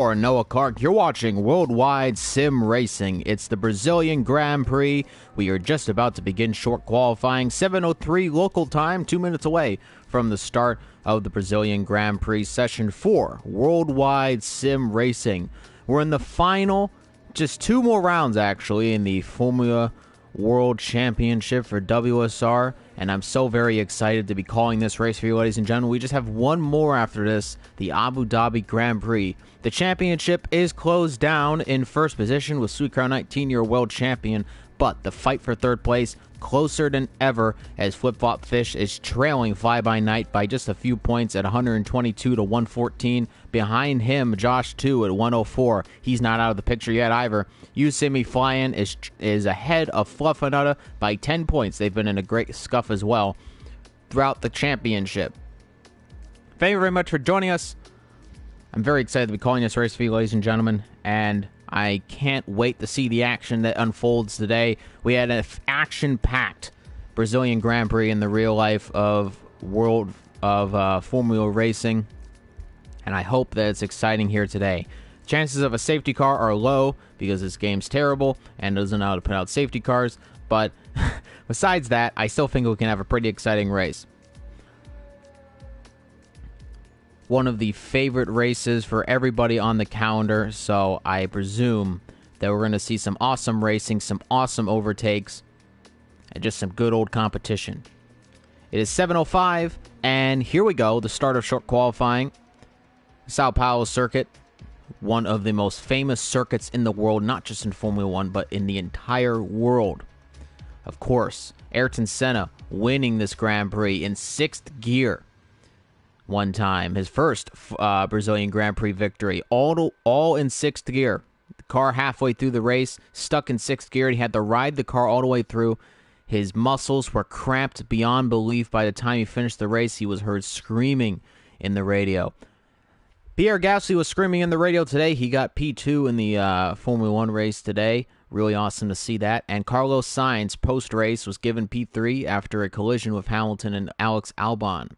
Or Noah Clark, you're watching Worldwide Sim Racing. It's the Brazilian Grand Prix. We are just about to begin short qualifying. 7:03 local time, 2 minutes away from the start of the Brazilian Grand Prix Session 4, Worldwide Sim Racing. We're in the final, just 2 more rounds actually, in the Formula World Championship for WSR, and I'm so very excited to be calling this race for you, ladies and gentlemen. We just have one more after this, the Abu Dhabi Grand Prix. The championship is closed down in first position with Sweet Crown 19-year world champion, but the fight for third place closer than ever as Flip Flop Fish is trailing Fly By Night by just a few points at 122 to 114. Behind him, Josh 2 at 104. He's not out of the picture yet either. You See Me Flying is ahead of Fluffanutta by 10 points. They've been in a great scuff as well throughout the championship. Thank you very much for joining us. I'm very excited to be calling this race for you, ladies and gentlemen, and I can't wait to see the action that unfolds today. We had an action-packed Brazilian Grand Prix in the real life of Formula Racing, and I hope that it's exciting here today. Chances of a safety car are low because this game's terrible and doesn't know how to put out safety cars, but besides that, I still think we can have a pretty exciting race. One of the favorite races for everybody on the calendar, so I presume that we're going to see some awesome racing, some awesome overtakes, and just some good old competition. It is 7:05, and here we go, the start of short qualifying. Sao Paulo circuit, one of the most famous circuits in the world, not just in Formula 1, but in the entire world. Of course, Ayrton Senna winning this Grand Prix in 6th gear. One time, his first Brazilian Grand Prix victory, all in 6th gear. The car halfway through the race, stuck in 6th gear, and he had to ride the car all the way through. His muscles were cramped beyond belief. By the time he finished the race, he was heard screaming in the radio. Pierre Gasly was screaming in the radio today. He got P2 in the Formula 1 race today. Really awesome to see that. And Carlos Sainz, post-race, was given P3 after a collision with Hamilton and Alex Albon.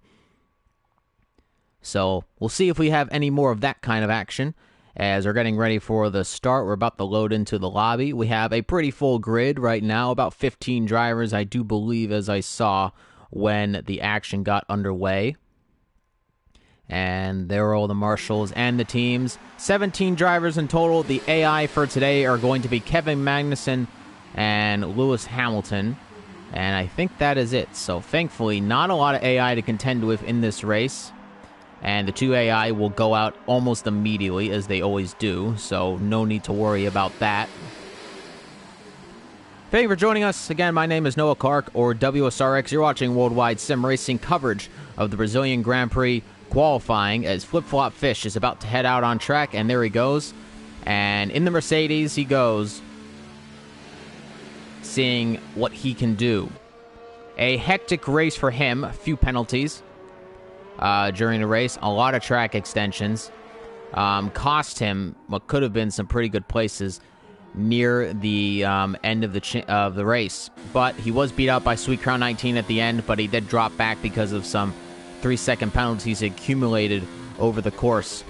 So we'll see if we have any more of that kind of action as we're getting ready for the start. We're about to load into the lobby. We have a pretty full grid right now, about 15 drivers, I do believe, as I saw when the action got underway. And there are all the marshals and the teams. 17 drivers in total. The AI for today are going to be Kevin Magnussen and Lewis Hamilton. And I think that is it. So thankfully, not a lot of AI to contend with in this race. And the 2 AI will go out almost immediately, as they always do, so no need to worry about that. Thank you for joining us. Again, my name is Noah Clark, or WSRX. You're watching Worldwide Sim Racing coverage of the Brazilian Grand Prix qualifying as Flip Flop Fish is about to head out on track, and there he goes. And in the Mercedes he goes, seeing what he can do. A hectic race for him, a few penalties during the race, a lot of track extensions, cost him what could have been some pretty good places near the end of the race. But he was beat out by Sweet Crown 19 at the end, but he did drop back because of some 3-second penalties accumulated over the course.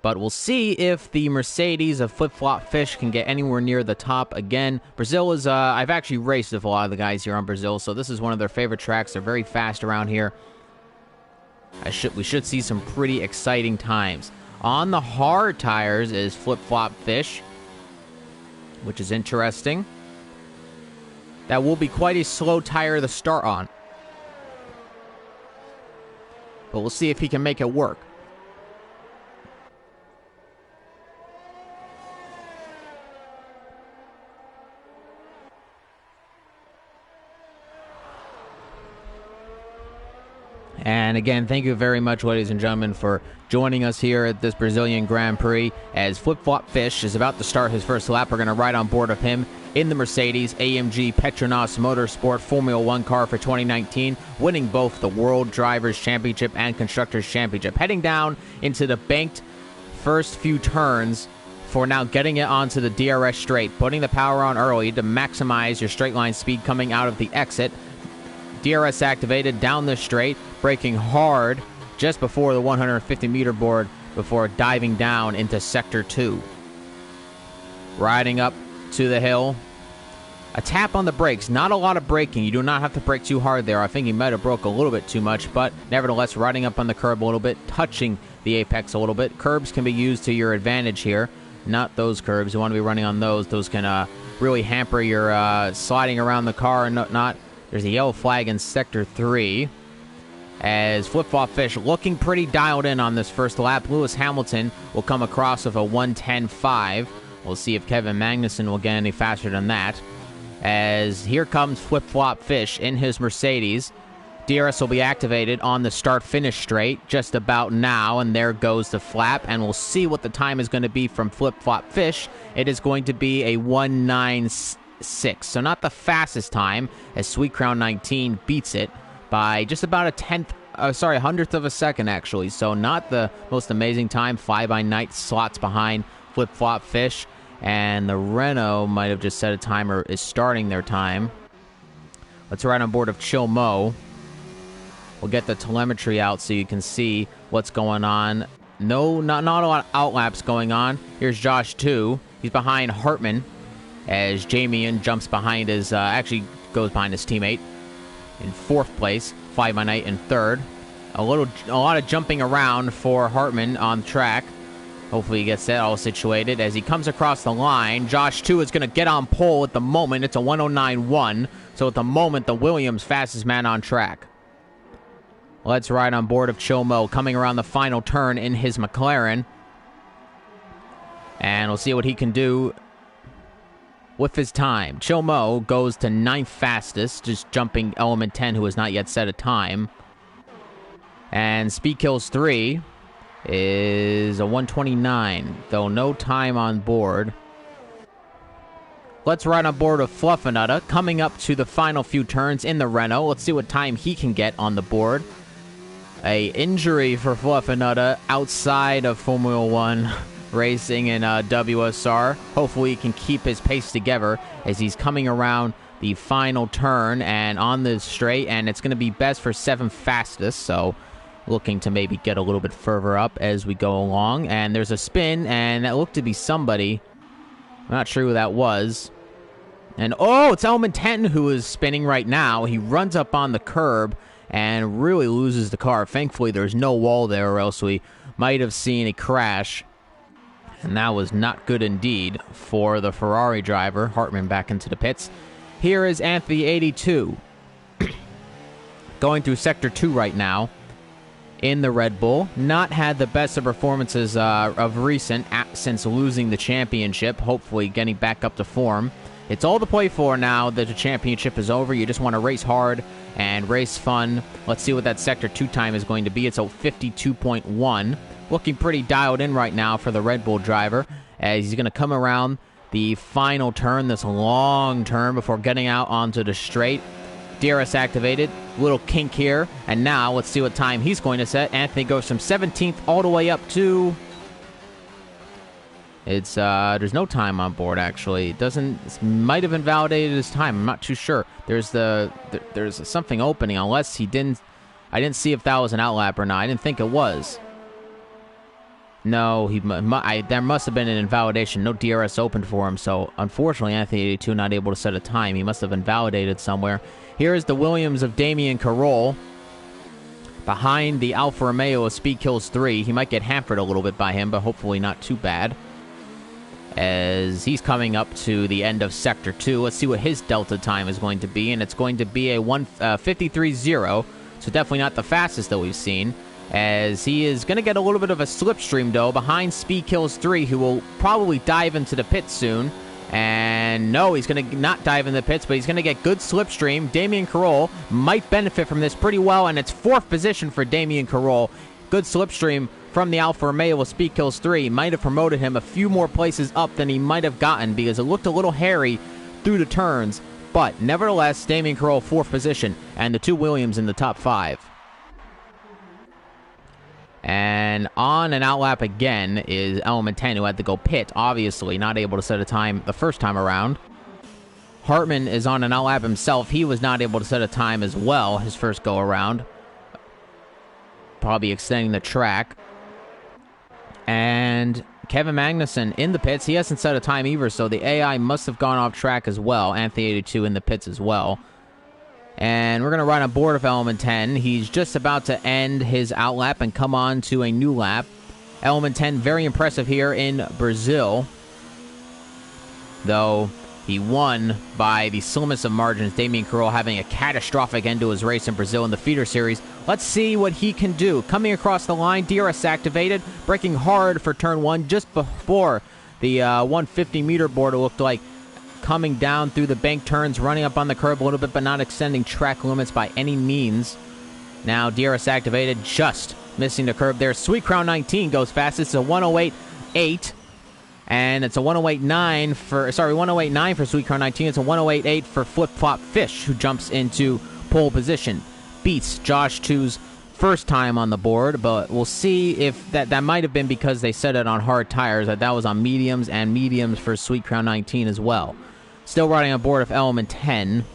But we'll see if the Mercedes of Flip Flop Fish can get anywhere near the top again. Brazil is, I've actually raced with a lot of the guys here on Brazil, so this is one of their favorite tracks. They're very fast around here. We should see some pretty exciting times. On the hard tires is Flip Flop Fish, which is interesting. That will be quite a slow tire to start on. But we'll see if he can make it work. And again, thank you very much, ladies and gentlemen, for joining us here at this Brazilian Grand Prix as Flip Flop Fish is about to start his first lap. We're going to ride on board of him in the Mercedes AMG Petronas Motorsport Formula 1 car for 2019, winning both the World Drivers' Championship and Constructors' Championship. Heading down into the banked first few turns for now getting it onto the DRS straight, putting the power on early to maximize your straight line speed coming out of the exit. DRS activated down the straight, braking hard just before the 150-meter board before diving down into Sector 2. Riding up to the hill. A tap on the brakes. Not a lot of braking. You do not have to brake too hard there. I think he might have broke a little bit too much, but nevertheless, riding up on the curb a little bit, touching the apex a little bit. Curbs can be used to your advantage here. Not those curbs. You want to be running on those. Those can really hamper your sliding around the car and whatnot. There's a yellow flag in Sector 3. As Flip-Flop Fish looking pretty dialed in on this first lap. Lewis Hamilton will come across with a 1:10.5. We'll see if Kevin Magnussen will get any faster than that. As here comes Flip-Flop Fish in his Mercedes. DRS will be activated on the start-finish straight just about now, and there goes the flap, and we'll see what the time is going to be from Flip-Flop Fish. It is going to be a 1:9.6, so not the fastest time, as Sweet Crown 19 beats it by just about a hundredth of a second, actually, so not the most amazing time. Fly By Night slots behind Flip-Flop Fish, and the Renault might have just set a timer, is starting their time. Let's ride on board of Chill Mo. We'll get the telemetry out so you can see what's going on. No, not a lot of outlaps going on. Here's Josh 2. He's behind Hartman as Jamian jumps behind his, actually goes behind his teammate in 4th place. Fly By Night in 3rd. A lot of jumping around for Hartman on track. Hopefully he gets that all situated. As he comes across the line, Josh 2 is going to get on pole at the moment. It's a 1:09.1. So at the moment, the Williams fastest man on track. Let's ride on board of Chomo coming around the final turn in his McLaren. And we'll see what he can do with his time. Chomo goes to 9th fastest, just jumping Element 10, who has not yet set a time. And Speed Kills 3 is a 1:29, though no time on board. Let's ride on board of Fluffinutta, coming up to the final few turns in the Renault. Let's see what time he can get on the board. A injury for Fluffinutta outside of Formula 1 racing in WSR. Hopefully he can keep his pace together as he's coming around the final turn and on the straight, and it's going to be best for 7th fastest, so looking to maybe get a little bit further up as we go along. And there's a spin, and that looked to be somebody. I'm not sure who that was. And, oh, it's Element 10 who is spinning right now. He runs up on the curb and really loses the car. Thankfully, there's no wall there, or else we might have seen a crash. And that was not good indeed for the Ferrari driver. Hartman back into the pits. Here is Anthony82 going through Sector 2 right now in the Red Bull. Not had the best of performances of recent since losing the championship. Hopefully getting back up to form. It's all to play for now that the championship is over. You just want to race hard and race fun. Let's see what that Sector 2 time is going to be. It's a 52.1. Looking pretty dialed in right now for the Red Bull driver, as he's going to come around the final turn, this long turn, before getting out onto the straight. DRS activated. Little kink here. And now let's see what time he's going to set. Anthony goes from 17th all the way up to... It's, there's no time on board, actually. It might have invalidated his time. I'm not too sure. There's something opening, unless he didn't... I didn't see if that was an outlap or not. I didn't think it was. No, there must have been an invalidation. No DRS opened for him, so unfortunately, Anthony82 not able to set a time. He must have invalidated somewhere. Here is the Williams of Damien Carroll behind the Alfa Romeo of Speed Kills 3. He might get hampered a little bit by him, but hopefully not too bad, as he's coming up to the end of Sector 2. Let's see what his delta time is going to be, and it's going to be a 53.0, so definitely not the fastest that we've seen, as he is going to get a little bit of a slipstream, though, behind Speed Kills 3, who will probably dive into the pits soon. And no, he's going to not dive in the pits, but he's going to get good slipstream. Damien Carroll might benefit from this pretty well, and it's 4th position for Damien Carroll. Good slipstream from the Alfa Romeo with Speed Kills 3. Might have promoted him a few more places up than he might have gotten, because it looked a little hairy through the turns. But nevertheless, Damien Carroll 4th position, and the 2 Williams in the top 5. And on an outlap again is Element 10, who had to go pit, obviously not able to set a time the first time around. Hartman is on an outlap himself. He was not able to set a time as well his first go around. Probably extending the track. And Kevin Magnussen in the pits. He hasn't set a time either, so the AI must have gone off track as well. Anthony 82 in the pits as well. And we're going to run on board of Element 10. He's just about to end his outlap and come on to a new lap. Element 10, very impressive here in Brazil. Though he won by the slimmest of margins. Damien Carroll having a catastrophic end to his race in Brazil in the feeder series. Let's see what he can do. Coming across the line, DRS activated, braking hard for turn 1 just before the 150-meter board, it looked like. Coming down through the bank turns, running up on the curb a little bit, but not extending track limits by any means. Now DRS activated, just missing the curb there. Sweet Crown 19 goes fast. It's a 108.8, and it's a 108.9 for 108.9 for Sweet Crown 19. It's a 108.8 for Flip Flop Fish, who jumps into pole position. Beats Josh 2's first time on the board, but we'll see if that might have been because they set it on hard tires. That was on mediums, and mediums for Sweet Crown 19 as well. Still riding on board of Element 10.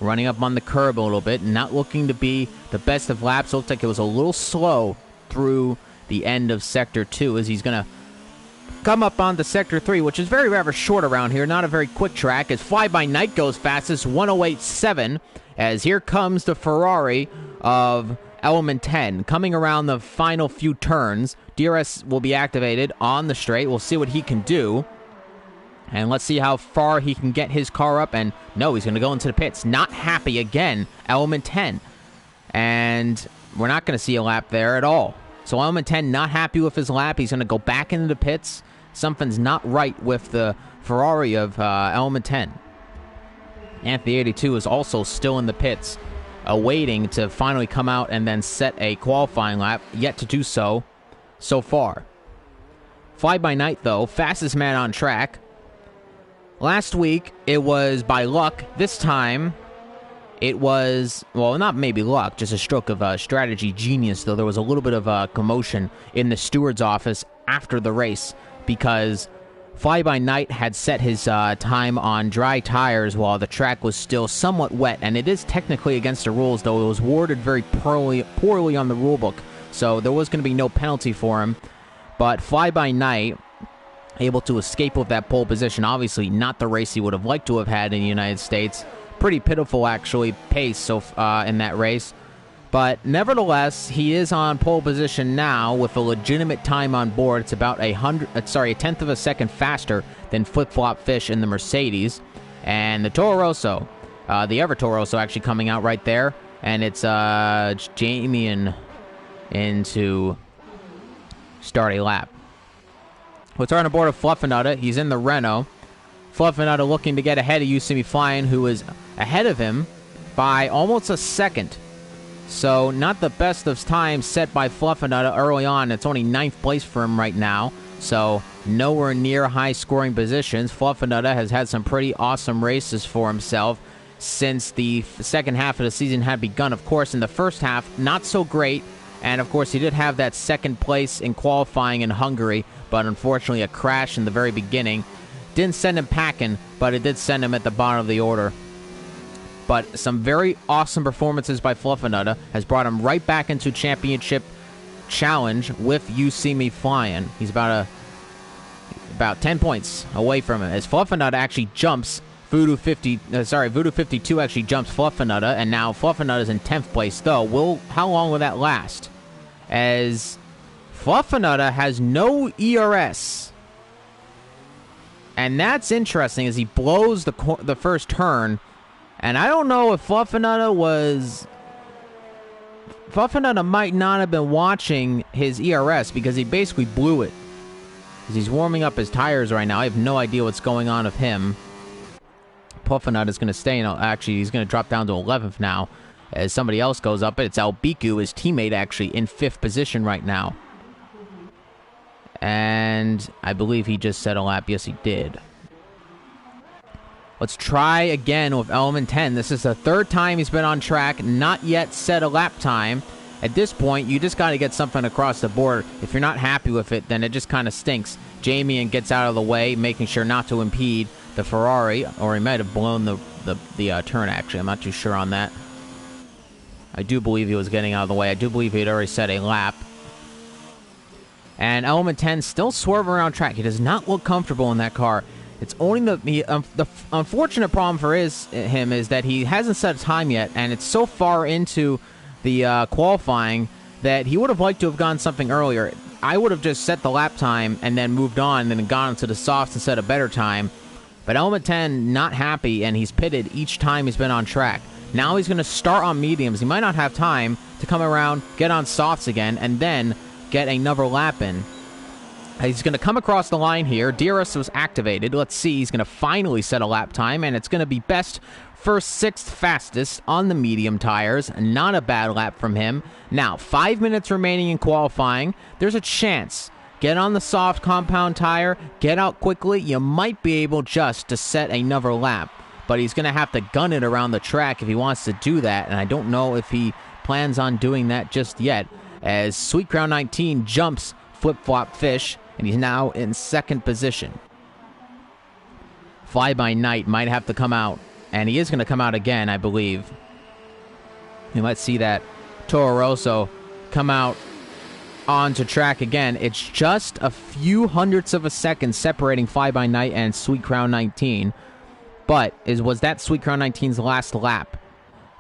Running up on the curb a little bit. Not looking to be the best of laps. Looks like it was a little slow through the end of Sector 2 as he's going to come up onto Sector 3, which is very rather short around here. Not a very quick track as Fly By Night goes fastest, 108.7. As here comes the Ferrari of Element 10. Coming around the final few turns. DRS will be activated on the straight. We'll see what he can do. And let's see how far he can get his car up. And no, he's going to go into the pits. Not happy again, Element 10. And we're not going to see a lap there at all. So Element 10 not happy with his lap. He's going to go back into the pits. Something's not right with the Ferrari of Element 10. Anthony 82 is also still in the pits, awaiting to finally come out and then set a qualifying lap. Yet to do so far. Fly By Night, though, fastest man on track. Last week, it was by luck. This time, it was, well, not maybe luck, just a stroke of strategy genius, though there was a little bit of commotion in the steward's office after the race because Fly By Night had set his time on dry tires while the track was still somewhat wet, and it is technically against the rules, though it was worded very poorly on the rulebook, so there was going to be no penalty for him. But Fly By Night able to escape with that pole position. Obviously not the race he would have liked to have had in the United States. Pretty pitiful, actually, pace in that race. But nevertheless, he is on pole position now with a legitimate time on board. It's about a tenth of a second faster than Flip Flop Fish in the Mercedes. And the Toro Rosso, the Ever Toro Rosso actually coming out right there. And it's Jamie in to start a lap. We'll turn aboard of Fluffernutter. He's in the Renault. Fluffernutter looking to get ahead of Yosemite Flying, who is ahead of him by almost a second. So not the best of times set by Fluffernutter early on. It's only 9th place for him right now. So nowhere near high-scoring positions. Fluffernutter has had some pretty awesome races for himself since the second half of the season had begun. Of course, in the first half, not so great. And, of course, he did have that second place in qualifying in Hungary, but unfortunately a crash in the very beginning. Didn't send him packing, but it did send him at the bottom of the order. But some very awesome performances by Fluffernutter has brought him right back into championship challenge with You See Me Flying. He's about 10 points away from him as Fluffernutter actually jumps Voodoo 52 actually jumps Fluffernutter, and now Fluffernutter is in 10th place, though. How long will that last? As Fluffernutter has no ERS. And that's interesting as he blows the first turn. And I don't know if Fluffernutter might not have been watching his ERS because he basically blew it. Because he's warming up his tires right now. I have no idea what's going on with him. Fluffernutter is going to stay in. Actually, he's going to drop down to 11th now as somebody else goes up. It's Albiku, his teammate, actually in 5th position right now. And I believe he just set a lap. Yes, he did. Let's try again with Element 10. This is the third time he's been on track, not yet set a lap time. At this point, you just got to get something across the board. If you're not happy with it, then it just kind of stinks. Jamie gets out of the way, making sure not to impede the Ferrari, or he might have blown the turn, actually. I'm not too sure on that. I do believe he was getting out of the way. I do believe he had already set a lap. And Element 10 still swerving around track. He does not look comfortable in that car. It's only the unfortunate problem for him is that he hasn't set a time yet, and it's so far into the qualifying that he would have liked to have gone something earlier. I would have just set the lap time and then moved on and then gone into the softs and set a better time. But Element 10 not happy, and he's pitted each time he's been on track. Now he's going to start on mediums. He might not have time to come around, get on softs again, and then get another lap in. He's going to come across the line here. DRS was activated. Let's see. He's going to finally set a lap time, and it's going to be best first sixth fastest on the medium tires. Not a bad lap from him. Now, 5 minutes remaining in qualifying. There's a chance. Get on the soft compound tire. Get out quickly. You might be able just to set another lap. But he's going to have to gun it around the track if he wants to do that, and I don't know if he plans on doing that just yet, as Sweet Crown 19 jumps Flip-Flop Fish, and he's now in second position. Fly By Night might have to come out, and he is going to come out again, I believe. And let's see that Toro Rosso come out onto track again. It's just a few hundredths of a second separating Fly By Night and Sweet Crown 19. But was that Sweet Crown 19's last lap?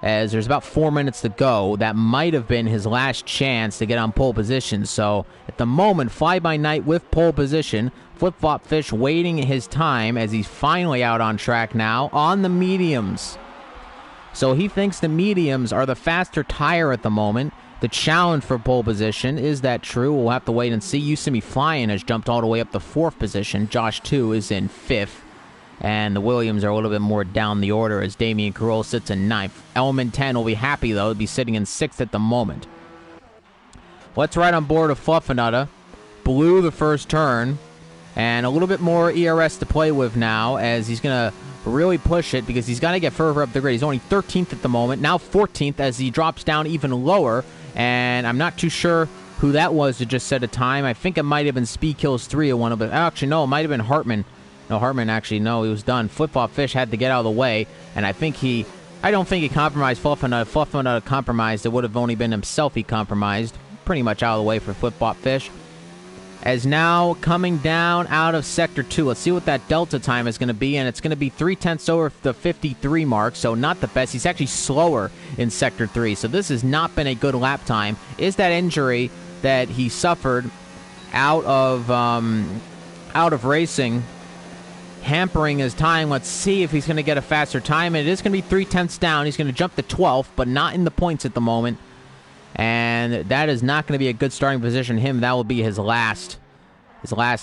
As there's about 4 minutes to go, that might have been his last chance to get on pole position. So at the moment, Fly By Night with pole position. Flip-Flop Fish waiting his time as he's finally out on track now on the mediums. So he thinks the mediums are the faster tire at the moment. The challenge for pole position, is that true? We'll have to wait and see. Yosemite Flying has jumped all the way up to fourth position. Josh 2 is in fifth. And the Williams are a little bit more down the order as Damian Carroll sits in ninth. Element 10 will be happy, though, to be sitting in sixth at the moment. Let's ride on board of Fluffernutter. Blew the first turn. And a little bit more ERS to play with now as he's going to really push it because he's got to get further up the grid. He's only 13th at the moment. Now 14th as he drops down even lower. And I'm not too sure who that was to just set a time. I think it might have been Speed Kills 3 or one of it. Actually, no, it might have been Hartman. No, Hartman actually, no, he was done. Flip-Flop Fish had to get out of the way, and I don't think he compromised Fluffernutter. If Fluffernutter compromised, it would have only been himself he compromised. Pretty much out of the way for Flip-Flop Fish. As now coming down out of Sector 2. Let's see what that Delta time is going to be, and it's going to be 0.3 over the 53 mark, so not the best. He's actually slower in Sector 3, so this has not been a good lap time. Is that injury that he suffered out of racing hampering his time? Let's see if he's going to get a faster time. And it is going to be 0.3 down. He's going to jump to 12th, but not in the points at the moment. And that is not going to be a good starting position for him. That will be his last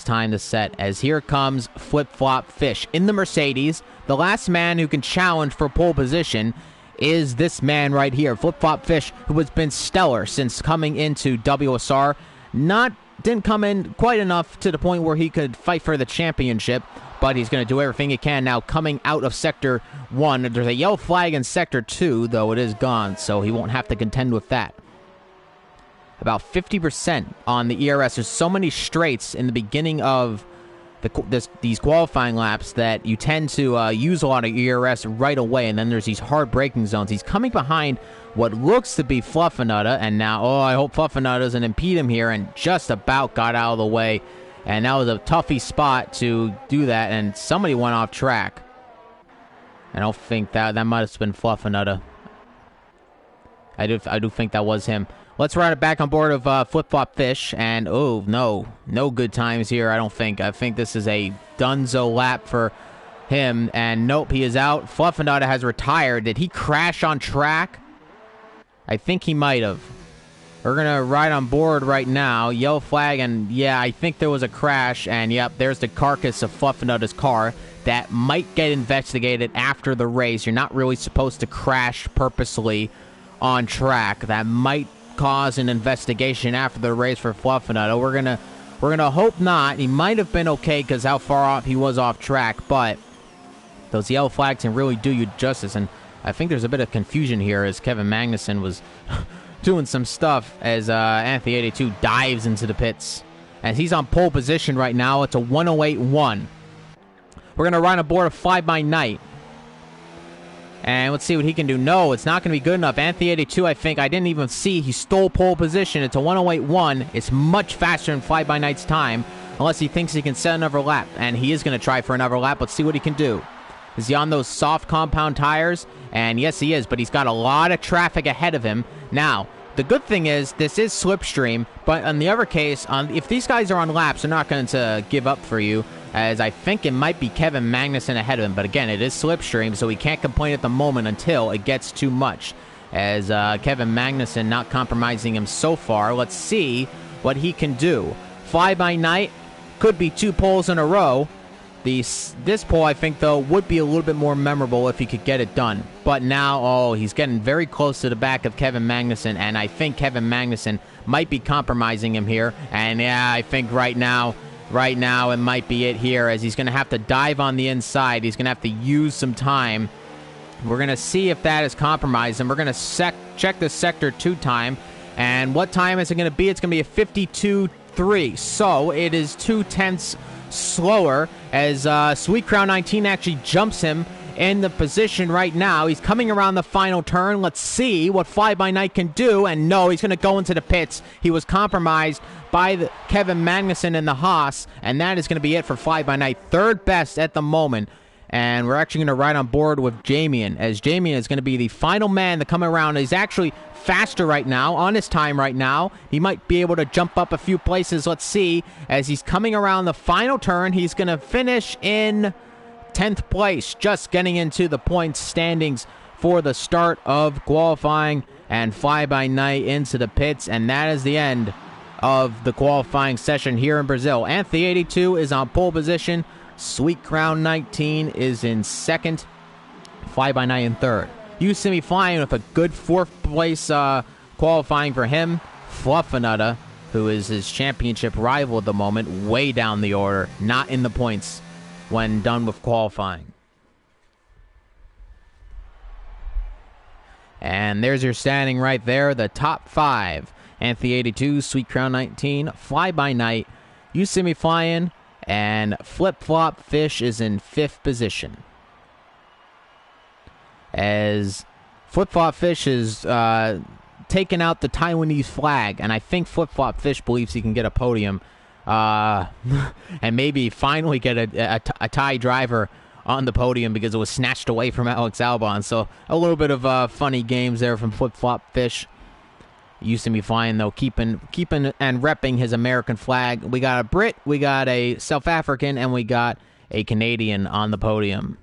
time to set. As here comes Flip-Flop Fish in the Mercedes. The last man who can challenge for pole position is this man right here, Flip-Flop Fish, who has been stellar since coming into WSR. Didn't come in quite enough to the point where he could fight for the championship, but he's going to do everything he can now coming out of Sector 1. There's a yellow flag in Sector 2, though it is gone, so he won't have to contend with that. About 50% on the ERS. There's so many straights in the beginning of these qualifying laps that you tend to use a lot of ERS right away, and then there's these hard braking zones. He's coming behind what looks to be Fluffernutter, and now, I hope Fluffernutter doesn't impede him here, and just about got out of the way. And that was a toughy spot to do that, and somebody went off track. I don't think that might have been Fluffernutter. I do think that was him. Let's ride it back on board of Flip-Flop Fish, and no good times here, I don't think. I think this is a dunzo lap for him, and nope, he is out. Fluffernutter has retired. Did he crash on track? I think he might have. We're going to ride on board right now. Yellow flag, and yeah, I think there was a crash, and yep, there's the carcass of Fluffernutter's car. That might get investigated after the race. You're not really supposed to crash purposely on track. That might cause an investigation after the race for Fluffernutter. We're gonna hope not. He might have been okay because how far off he was off track, but those yellow flags can really do you justice, and I think there's a bit of confusion here as Kevin Magnussen was doing some stuff as Anthony 82 dives into the pits. And he's on pole position right now. It's a 108.1. We're going to ride aboard a Fly By Night. And let's see what he can do. No, it's not going to be good enough. Anthony 82, I think. I didn't even see. He stole pole position. It's a 108.1. It's much faster than Fly By Night's time, unless he thinks he can set another lap. And he is going to try for another lap. Let's see what he can do. Is he on those soft compound tires? And yes, he is, but he's got a lot of traffic ahead of him. Now, the good thing is, this is slipstream, but in the other case, if these guys are on laps, they're not going to give up for you, as I think it might be Kevin Magnussen ahead of him. But again, it is slipstream, so he can't complain at the moment until it gets too much. As Kevin Magnussen not compromising him so far. Let's see what he can do. Fly By Night could be 2 poles in a row. This pole, I think, though, would be a little bit more memorable if he could get it done. But now, he's getting very close to the back of Kevin Magnussen, and I think Kevin Magnussen might be compromising him here. And yeah, I think right now, it might be it here, as he's going to have to dive on the inside. He's going to have to use some time. We're going to see if that is compromised, and we're going to check the Sector 2 time. And what time is it going to be? It's going to be a 52.3. So it is 2/10 slower, as Sweet Crown 19 actually jumps him in the position right now. He's coming around the final turn. Let's see what Fly By Night can do. And no, he's going to go into the pits. He was compromised by Kevin Magnussen in the Haas, and that is going to be it for Fly By Night. Third best at the moment. And we're actually going to ride on board with Jamian, as Jamian is going to be the final man to come around. He's actually faster right now, on his time right now. He might be able to jump up a few places. Let's see. As he's coming around the final turn, he's going to finish in 10th place, just getting into the points standings for the start of qualifying, and Fly By Night into the pits. And that is the end of the qualifying session here in Brazil. Anthony 82 is on pole position. Sweet Crown 19 is in second. Fly By Night in third. You see me flying with a good 4th place qualifying for him. Fluffinutta, who is his championship rival at the moment, way down the order, not in the points when done with qualifying. And there's your standing right there, the top 5. Anthony 82, Sweet Crown 19, Fly By Night, You See Me Flying, and Flip Flop Fish is in 5th position. As Flip Flop Fish is taking out the Taiwanese flag, and I think Flip Flop Fish believes he can get a podium and maybe finally get a Thai driver on the podium, because it was snatched away from Alex Albon. So a little bit of funny games there from Flip Flop Fish. Used to be flying, though, keeping and repping his American flag. We got a Brit, we got a South African, and we got a Canadian on the podium.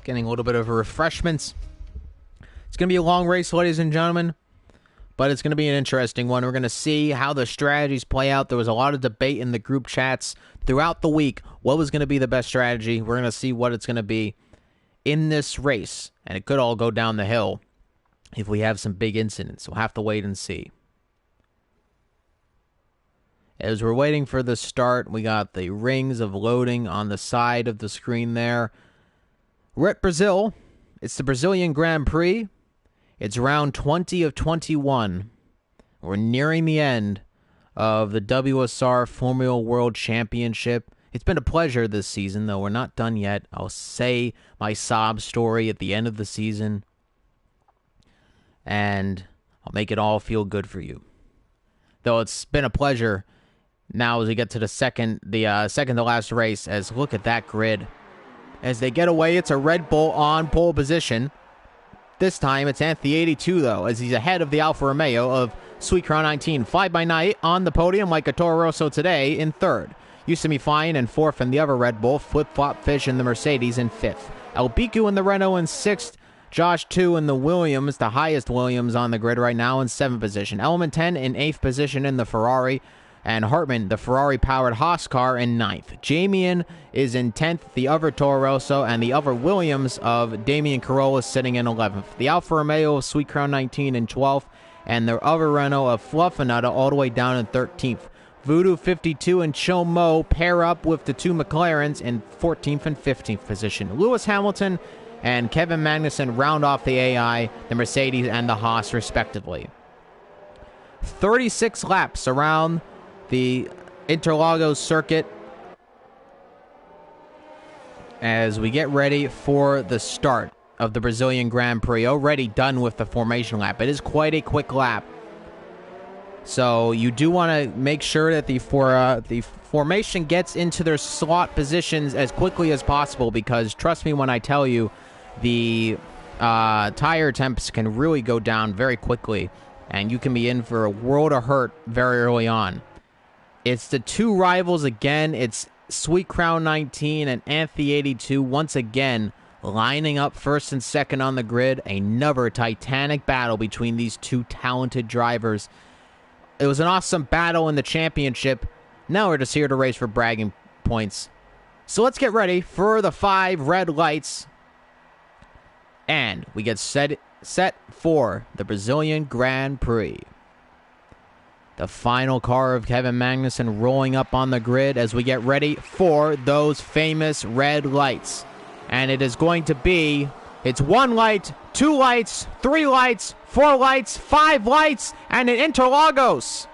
Getting a little bit of refreshments. It's going to be a long race, ladies and gentlemen, but it's going to be an interesting one. We're going to see how the strategies play out. There was a lot of debate in the group chats throughout the week. What was going to be the best strategy? We're going to see what it's going to be in this race, and it could all go down the hill if we have some big incidents. We'll have to wait and see. As we're waiting for the start, we got the rings of loading on the side of the screen there. We're at Brazil. It's the Brazilian Grand Prix. It's round 20 of 21. We're nearing the end of the WSR Formula World Championship. It's been a pleasure this season, though we're not done yet. I'll say my sob story at the end of the season, and I'll make it all feel good for you. Though it's been a pleasure now as we get to the second to last race, as look at that grid. As they get away, it's a Red Bull on pole position. This time, it's Anthony 82, though, as he's ahead of the Alfa Romeo of Sweet Crown 19. Fly By Night on the podium like a Toro Rosso today in third. Used to be flying in fourth in the other Red Bull. Flip Flop Fish in the Mercedes in fifth. El Biku in the Renault in sixth. Josh 2 in the Williams, the highest Williams on the grid right now, in seventh position. Element 10 in eighth position in the Ferrari. And Hartman, the Ferrari-powered Haas car, in ninth. Jamian is in 10th, the other Toro Rosso, and the other Williams of Damian Carolla sitting in 11th. The Alfa Romeo of Sweet Crown 19 in 12th, and the other Renault of Fluffinutta all the way down in 13th. Voodoo 52 and Chill Mo pair up with the two McLarens in 14th and 15th position. Lewis Hamilton and Kevin Magnussen round off the AI, the Mercedes, and the Haas, respectively. 36 laps around the Interlagos circuit as we get ready for the start of the Brazilian Grand Prix. Already done with the formation lap. It is quite a quick lap. So you do want to make sure that the formation gets into their slot positions as quickly as possible, because trust me when I tell you, the tire temps can really go down very quickly, and you can be in for a world of hurt very early on. It's the two rivals again. It's Sweet Crown 19 and Anthe 82 once again lining up first and second on the grid. Another titanic battle between these two talented drivers. It was an awesome battle in the championship. Now we're just here to race for bragging points. So let's get ready for the 5 red lights. And we get set for the Brazilian Grand Prix. The final car of Kevin Magnussen rolling up on the grid as we get ready for those famous red lights. And it is going to be, it's 1 light, 2 lights, 3 lights, 4 lights, 5 lights, and an Interlagos.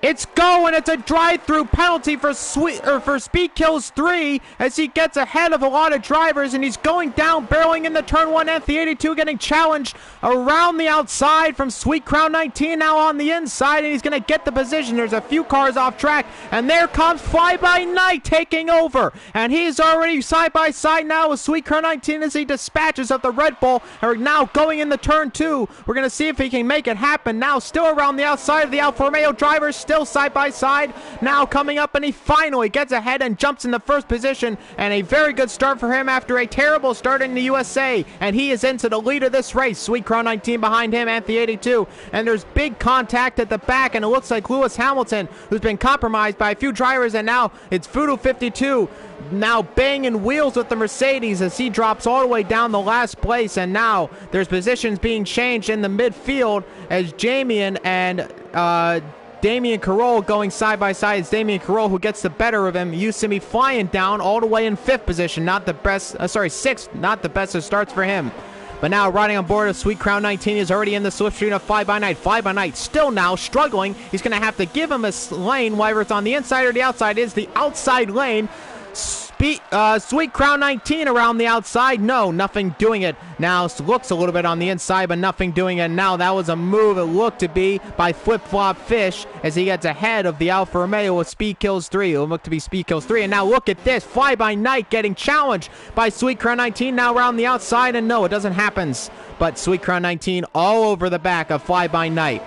It's go, and it's a drive-through penalty for Speed Kills 3 as he gets ahead of a lot of drivers, and he's going down, barreling into turn 1. Anthe 82 getting challenged around the outside from Sweet Crown 19 now on the inside, and he's going to get the position. There's a few cars off track, and there comes Fly By Night taking over, and he's already side by side now with Sweet Crown 19 as he dispatches of the Red Bull. Are now going into turn 2. We're going to see if he can make it happen. Now still around the outside of the Alfa Romeo drivers, still side by side, now coming up, and he finally gets ahead and jumps in the first position, and a very good start for him after a terrible start in the USA, and he is into the lead of this race. Sweet Crown 19 behind him, Anthe 82, and there's big contact at the back, and it looks like Lewis Hamilton, who's been compromised by a few drivers, and now it's Voodoo 52 now banging wheels with the Mercedes as he drops all the way down the last place, and now there's positions being changed in the midfield as Jamian and Damien Carroll going side by side. It's Damien Carroll who gets the better of him. Yosemite flying down all the way in 5th position. Not the best, 6th, not the best of starts for him. But now riding on board of Sweet Crown 19 is already in the slipstream of Fly By Night. Fly By Night still now struggling. He's going to have to give him a lane, whether it's on the inside or the outside. It is the outside lane. Sweet Crown 19 around the outside. No, nothing doing it. Now looks a little bit on the inside, but nothing doing it. Now that was a move it looked to be by Flip Flop Fish as he gets ahead of the Alfa Romeo with Speed Kills 3. It will look to be Speed Kills 3. And now look at this. Fly By Night getting challenged by Sweet Crown 19 now around the outside. And no, it doesn't happen. But Sweet Crown 19 all over the back of Fly By Night.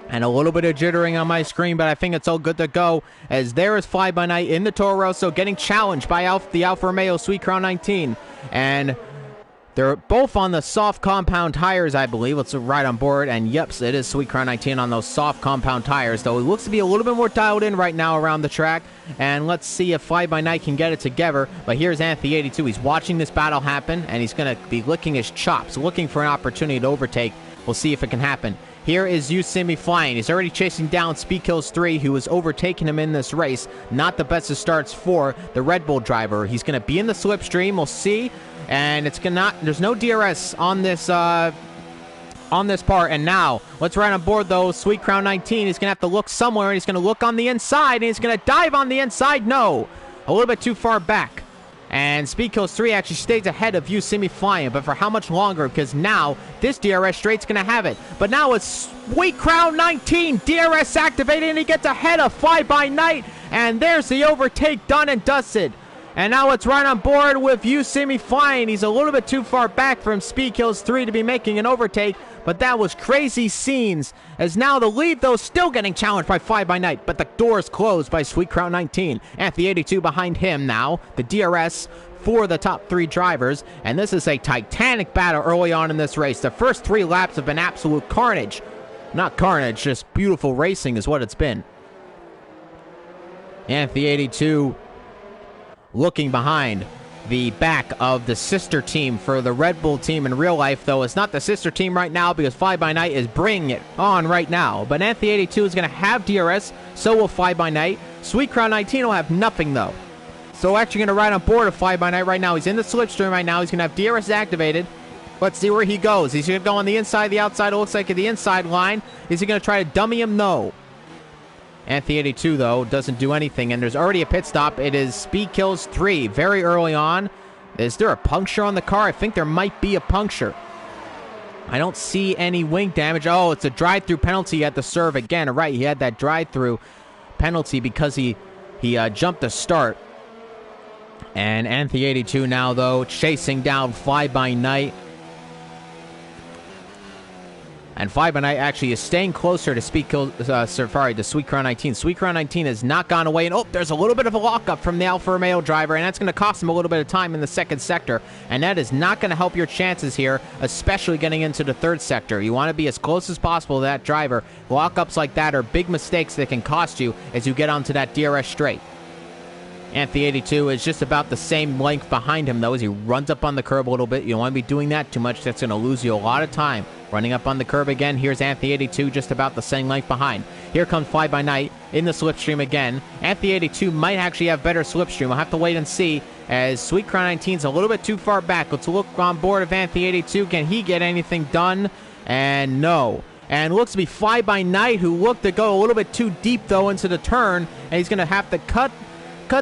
And a little bit of jittering on my screen, but I think it's all good to go as there is Fly By Night in the Toro Rosso getting challenged by the Alfa Romeo Sweet Crown 19. And they're both on the soft compound tires, I believe. Let's ride on board. And yep, it is Sweet Crown 19 on those soft compound tires, though it looks to be a little bit more dialed in right now around the track. And let's see if Fly By Night can get it together. But here's Anthe 82. He's watching this battle happen, and he's going to be licking his chops, looking for an opportunity to overtake. We'll see if it can happen. Here is Yosemite flying. He's already chasing down Speed Kills 3, who was overtaking him in this race. Not the best of starts for the Red Bull driver. He's going to be in the slipstream. We'll see. And it's gonna there's no DRS on this part. And now let's ride on board though. Sweet Crown 19 is gonna have to look somewhere, and he's gonna look on the inside, and he's gonna dive on the inside. No, a little bit too far back. And Speed Kills 3 actually stays ahead of Yosemite flying, but for how much longer? Because now this DRS straight's going to have it. But now it's Sweet Crown 19, DRS activated, and he gets ahead of Fly By Night. And there's the overtake done and dusted. And now it's right on board with Yosemite flying. He's a little bit too far back from Speed Kills 3 to be making an overtake. But that was crazy scenes, as now the lead, though, still getting challenged by Fly By Night, but the door's closed by Sweet Crown 19. Anthe 82 behind him now, the DRS for the top 3 drivers, and this is a titanic battle early on in this race. The first 3 laps have been absolute carnage. Not carnage, just beautiful racing is what it's been. Anthe 82 looking behind the back of the sister team for the Red Bull team in real life, though it's not the sister team right now because Fly By Night is bringing it on right now. But Anthe 82 is going to have DRS, so will Fly By Night. Sweet Crown 19 will have nothing, though. So actually going to ride on board of Fly By Night right now. He's in the slipstream right now. He's going to have DRS activated. Let's see where he goes. He's going to go on the inside, the outside. It looks like at the inside line. Is he going to try to dummy him? No. Anthony 82, though, doesn't do anything, and there's already a pit stop. It is Speed Kills 3 very early on. Is there a puncture on the car? I think there might be a puncture. I don't see any wing damage. Oh, it's a drive-through penalty at the serve again. Right, he had that drive-through penalty because he jumped the start. And Anthony 82 now, though, chasing down Fly By Night. And Fly By Night actually is staying closer to to Sweet Crown 19. Sweet Crown 19 has not gone away. And, oh, there's a little bit of a lockup from the Alfa Romeo driver, and that's going to cost him a little bit of time in the second sector. And that is not going to help your chances here, especially getting into the third sector. You want to be as close as possible to that driver. Lockups like that are big mistakes that can cost you as you get onto that DRS straight. Anthony 82 is just about the same length behind him, though, as he runs up on the curb a little bit. You don't want to be doing that too much. That's going to lose you a lot of time. Running up on the curb again. Here's Anthony 82, just about the same length behind. Here comes Fly By Night in the slipstream again. Anthony 82 might actually have better slipstream. We'll have to wait and see, as Sweet Crown 19 is a little bit too far back. Let's look on board of Anthony 82. Can he get anything done? And no. And it looks to be Fly By Night, who looked to go a little bit too deep, though, into the turn. And he's going to have to cut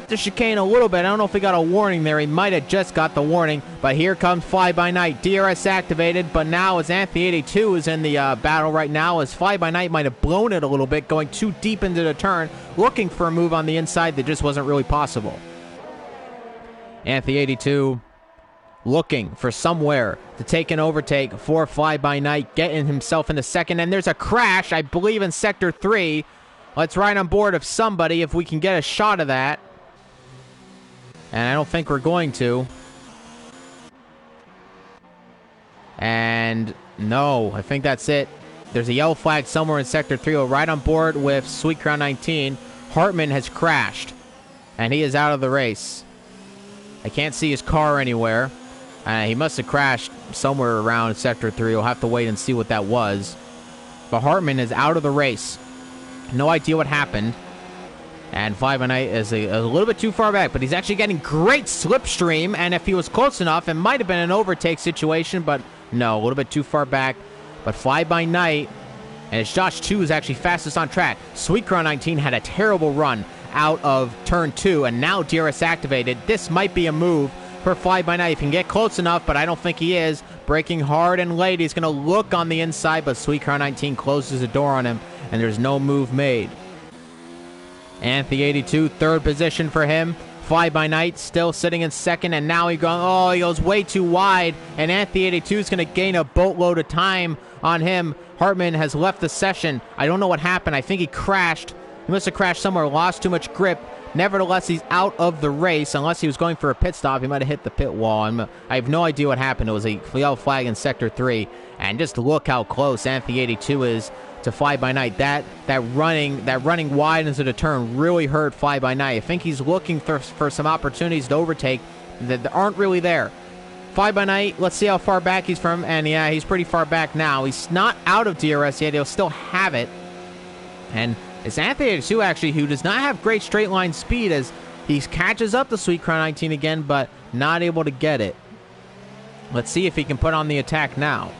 the chicane a little bit. I don't know if he got a warning there. He might have just got the warning. But here comes Fly By Night. DRS activated. But now as Anthony 82 is in the battle right now, as Fly By Night might have blown it a little bit, going too deep into the turn, looking for a move on the inside that just wasn't really possible. Anthony 82 looking for somewhere to take an overtake for Fly By Night, getting himself in the second. And there's a crash, I believe, in Sector 3. Let's ride on board of somebody if we can get a shot of that. And I don't think we're going to. And no, I think that's it. There's a yellow flag somewhere in Sector 3. We'll ride on board with Sweet Crown 19. Hartman has crashed, and he is out of the race. I can't see his car anywhere. He must have crashed somewhere around Sector 3. We'll have to wait and see what that was. But Hartman is out of the race. No idea what happened. And Fly By Night is a little bit too far back, but he's actually getting great slipstream, and if he was close enough, it might have been an overtake situation, but no, a little bit too far back. But Fly By Night, and it's Josh 2 is actually fastest on track. Sweet Crown 19 had a terrible run out of Turn 2, and now DRS activated. This might be a move for Fly By Night. He can get close enough, but I don't think he is. Braking hard and late. He's going to look on the inside, but Sweet Crown 19 closes the door on him, and there's no move made. Anthony 82, third position for him. Fly By Night still sitting in second, and now he goes way too wide, and Anthony 82 is going to gain a boatload of time on him. Hartman has left the session. I don't know what happened. I think he crashed. He must have crashed somewhere, lost too much grip. Nevertheless, he's out of the race. Unless he was going for a pit stop, he might have hit the pit wall. I have no idea what happened. It was a yellow flag in Sector 3, and just look how close Anthony 82 is to Fly By Night. That running wide into the turn really hurt Fly By Night. I think he's looking for some opportunities to overtake that aren't really there. Fly By Night, let's see how far back he's from, and yeah, he's pretty far back now. He's not out of DRS yet. He'll still have it. And it's Anthony 82 actually who does not have great straight line speed, as he catches up to Sweet Crown 19 again, but not able to get it. Let's see if he can put on the attack now.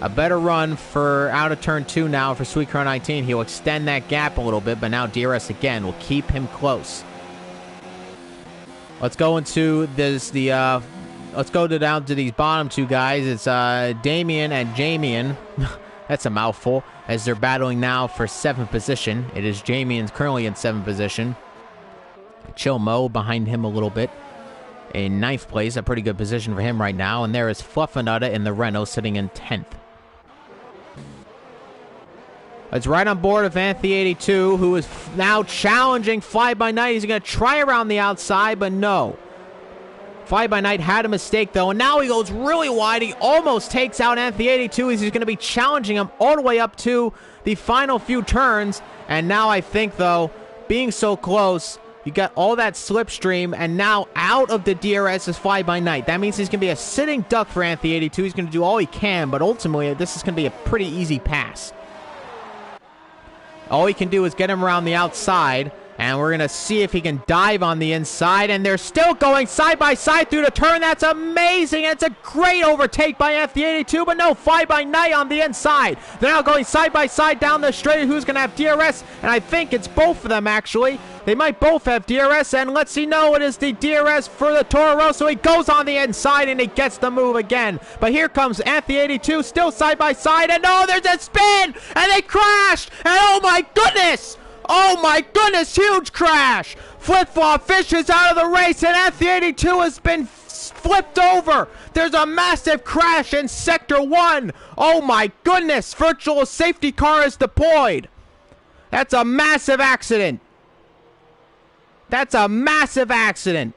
A better run for out of Turn 2 now for Sweet Crown 19. He'll extend that gap a little bit, but now DRS again will keep him close. Let's go into this. Let's go down to these bottom two guys. It's Damien and Jamian. That's a mouthful, as they're battling now for 7th position. It is Jamian's currently in 7th position. Chill Mo behind him a little bit. In 9th place, a pretty good position for him right now. And there is Fluffinutta in the Renault sitting in 10th. Let's ride on board of Anthony 82, who is now challenging Fly By Night. He's going to try around the outside, but no. Fly By Night had a mistake, though, and now he goes really wide. He almost takes out Anthony 82. He's going to be challenging him all the way up to the final few turns. And now I think, though, being so close, you got all that slipstream, and now out of the DRS is Fly By Night. That means he's going to be a sitting duck for Anthony 82. He's going to do all he can, but ultimately, this is going to be a pretty easy pass. All he can do is get him around the outside, And we're going to see if he can dive on the inside. And they're still going side by side through the turn. That's amazing. It's a great overtake by Anthony 82. But no, Fly By Night on the inside. They're now going side by side down the straight. Who's going to have DRS? And I think it's both of them, actually. They might both have DRS. And let's see. No, it is the DRS for the Toro Rosso. He goes on the inside and he gets the move again. But here comes Anthony 82 still side by side. And no, there's a spin. And they crashed. And oh my goodness. Oh my goodness, huge crash! Flip-Flop Fish is out of the race and Anthony 82 has been flipped over. There's a massive crash in Sector 1. Oh my goodness, virtual safety car is deployed. That's a massive accident. That's a massive accident.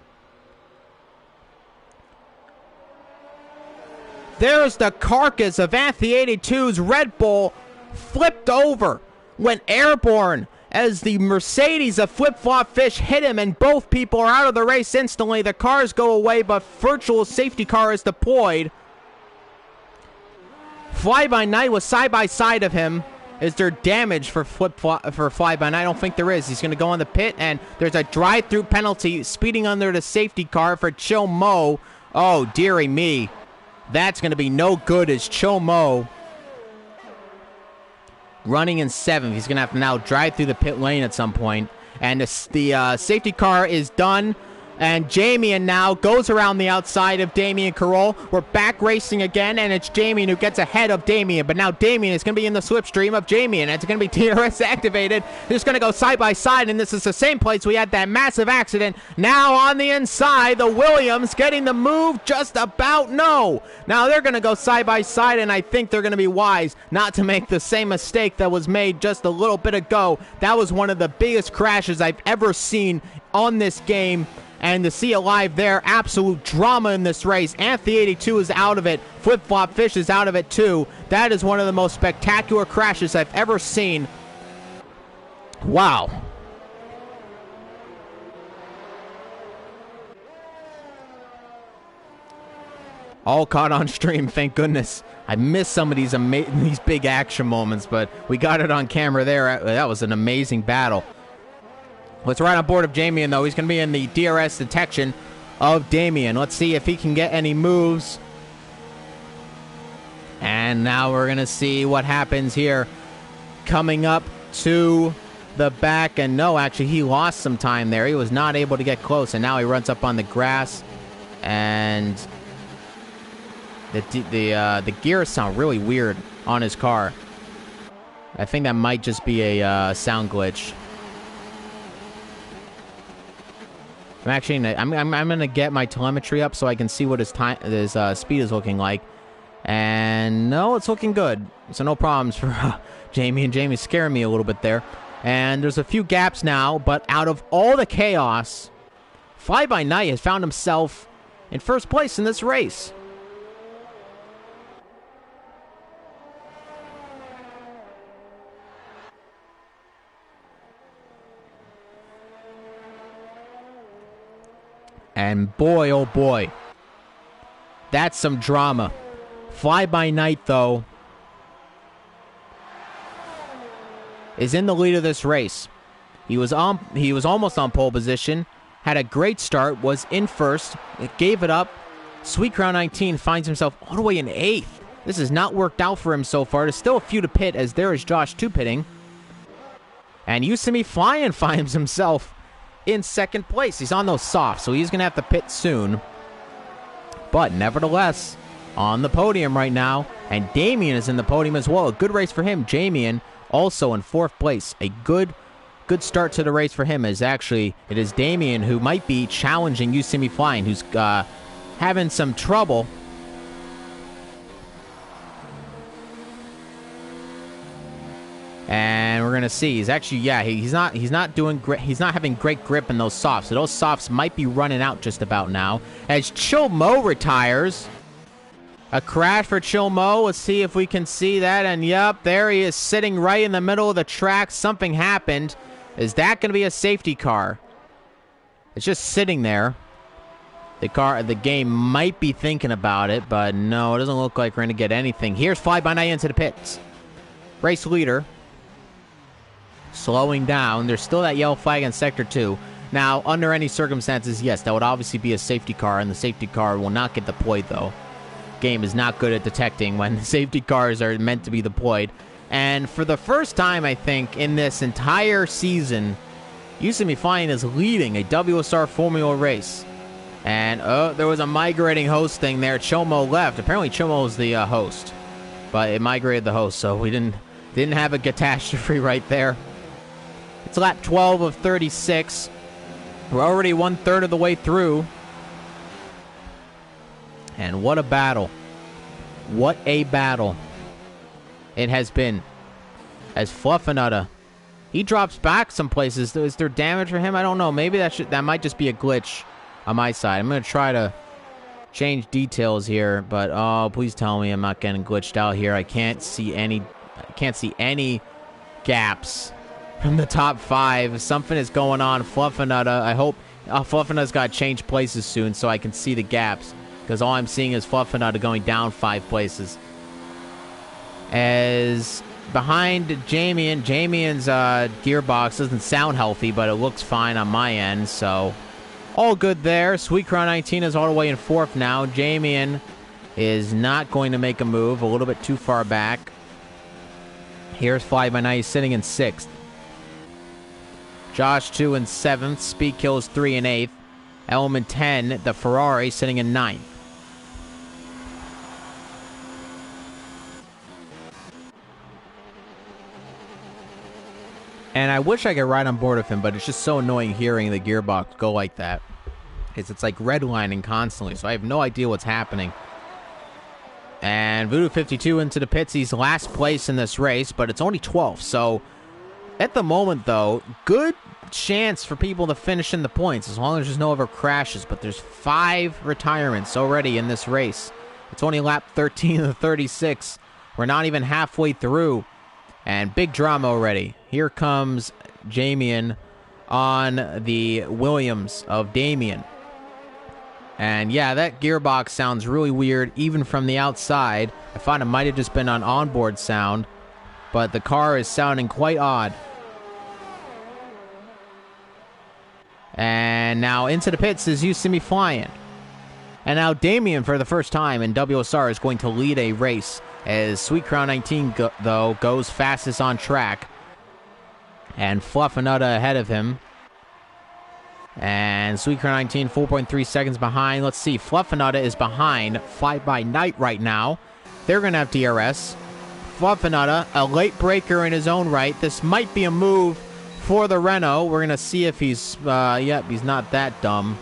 There's the carcass of Anthony 82's Red Bull flipped over, went airborne, as the Mercedes of Flip-Flop Fish hit him and both people are out of the race instantly. The cars go away, but virtual safety car is deployed. Fly By Night was side by side of him. Is there damage for Fly By Night? I don't think there is. He's going to go on the pit, and there's a drive-through penalty speeding under the safety car for Chill Mo. Oh, dearie me. That's going to be no good as Chill Mo, running in 7th. He's going to have to now drive through the pit lane at some point. And the safety car is done. And Jamien now goes around the outside of Damien Carroll. We're back racing again, and it's Jamien who gets ahead of Damien. But now Damien is going to be in the slipstream of Jamien. It's going to be DRS activated. They're just going to go side by side, and this is the same place we had that massive accident. Now on the inside, the Williams getting the move just about. No. Now they're going to go side by side, and I think they're going to be wise not to make the same mistake that was made just a little bit ago. That was one of the biggest crashes I've ever seen on this game. And to see it live there, absolute drama in this race. Anthony 82 is out of it. Flip-Flop Fish is out of it too. That is one of the most spectacular crashes I've ever seen. Wow. All caught on stream, thank goodness. I missed some of these big action moments, but we got it on camera there. That was an amazing battle. Let's ride on board of Jamien, though. He's going to be in the DRS detection of Damien. Let's see if he can get any moves. And now we're going to see what happens here. Coming up to the back. And no, actually, he lost some time there. He was not able to get close. And now he runs up on the grass. And the gears sound really weird on his car. I think that might just be a sound glitch. I'm gonna get my telemetry up so I can see what his speed is looking like, and no, it's looking good. So no problems for Jamie. And Jamie's scaring me a little bit there. And there's a few gaps now, but out of all the chaos, Fly By Night has found himself in first place in this race. And boy, oh boy, that's some drama. Fly By Night, though, is in the lead of this race. He was almost on pole position, had a great start, was in first, gave it up. Sweet Crown 19 finds himself all the way in 8th. This has not worked out for him so far. There's still a few to pit, as there is Josh 2 pitting. And Usami Flying finds himself in 2nd place. He's on those softs, so he's going to have to pit soon. But nevertheless, on the podium right now, and Damien is in the podium as well. A good race for him. Jamien also in 4th place. A good start to the race for him. It is Damien who might be challenging Usami Flying, who's having some trouble. And we're gonna see. He's actually, he's not doing great. He's not having great grip in those softs. So those softs might be running out just about now. As Chill Mo retires. A crash for Chill Mo. Let's see if we can see that. And yep, there he is sitting right in the middle of the track. Something happened. Is that gonna be a safety car? It's just sitting there. The game might be thinking about it, but no, it doesn't look like we're gonna get anything. Here's Fly By Night into the pits. Race leader. slowing down. There's still that yellow flag in Sector 2. Now, under any circumstances, yes, that would obviously be a safety car, and the safety car will not get deployed, though. Game is not good at detecting when safety cars are meant to be deployed. And for the first time, I think, in this entire season, Yosemite Flying is leading a WSR Formula race. And, there was a migrating host thing there. Chomo left. Apparently, Chomo is the host. But it migrated the host, so we didn't have a catastrophe right there. It's lap 12 of 36. We're already 1/3 of the way through. And what a battle. What a battle it has been. As Fluffernutter, he drops back some places. Is there damage for him? I don't know. Maybe that might just be a glitch on my side. I'm going to try to change details here, but oh, please tell me I'm not getting glitched out here. I can't see any gaps from the top 5. Something is going on. Fluffernutter. I hope Fluffernutter's got to change places soon so I can see the gaps, because all I'm seeing is Fluffernutter going down 5 places. As behind Jamien's gearbox doesn't sound healthy, but it looks fine on my end, so all good there. Sweet Crown 19 is all the way in 4th now. Jamien is not going to make a move, a little bit too far back. Here's Fly By Night, he's sitting in 6th. Josh 2 in 7th. Speed Kills 3 in 8th. Element 10, the Ferrari, sitting in 9th. And I wish I could ride on board with him, but it's just so annoying hearing the gearbox go like that. It's like redlining constantly, so I have no idea what's happening. And Voodoo 52 into the pits. He's last place in this race, but it's only 12th. So at the moment, though, good chance for people to finish in the points as long as there's no other crashes. But there's 5 retirements already in this race. It's only lap 13 of 36. We're not even halfway through. And big drama already. Here comes Jamien on the Williams of Damien. And yeah, that gearbox sounds really weird even from the outside. I thought it might have just been on onboard sound, but the car is sounding quite odd. And now into the pits is Yosemite Flying. And now Damien, for the first time in WSR, is going to lead a race, as Sweet Crown 19, though, goes fastest on track. And Fluffernutter ahead of him. And Sweet Crown 19, 4.3 seconds behind. Let's see, Fluffernutter is behind Fly By Night right now. They're going to have DRS. Fluffernutter, a late breaker in his own right. This might be a move for the Renault. We're going to see if he's, yep, he's not that dumb.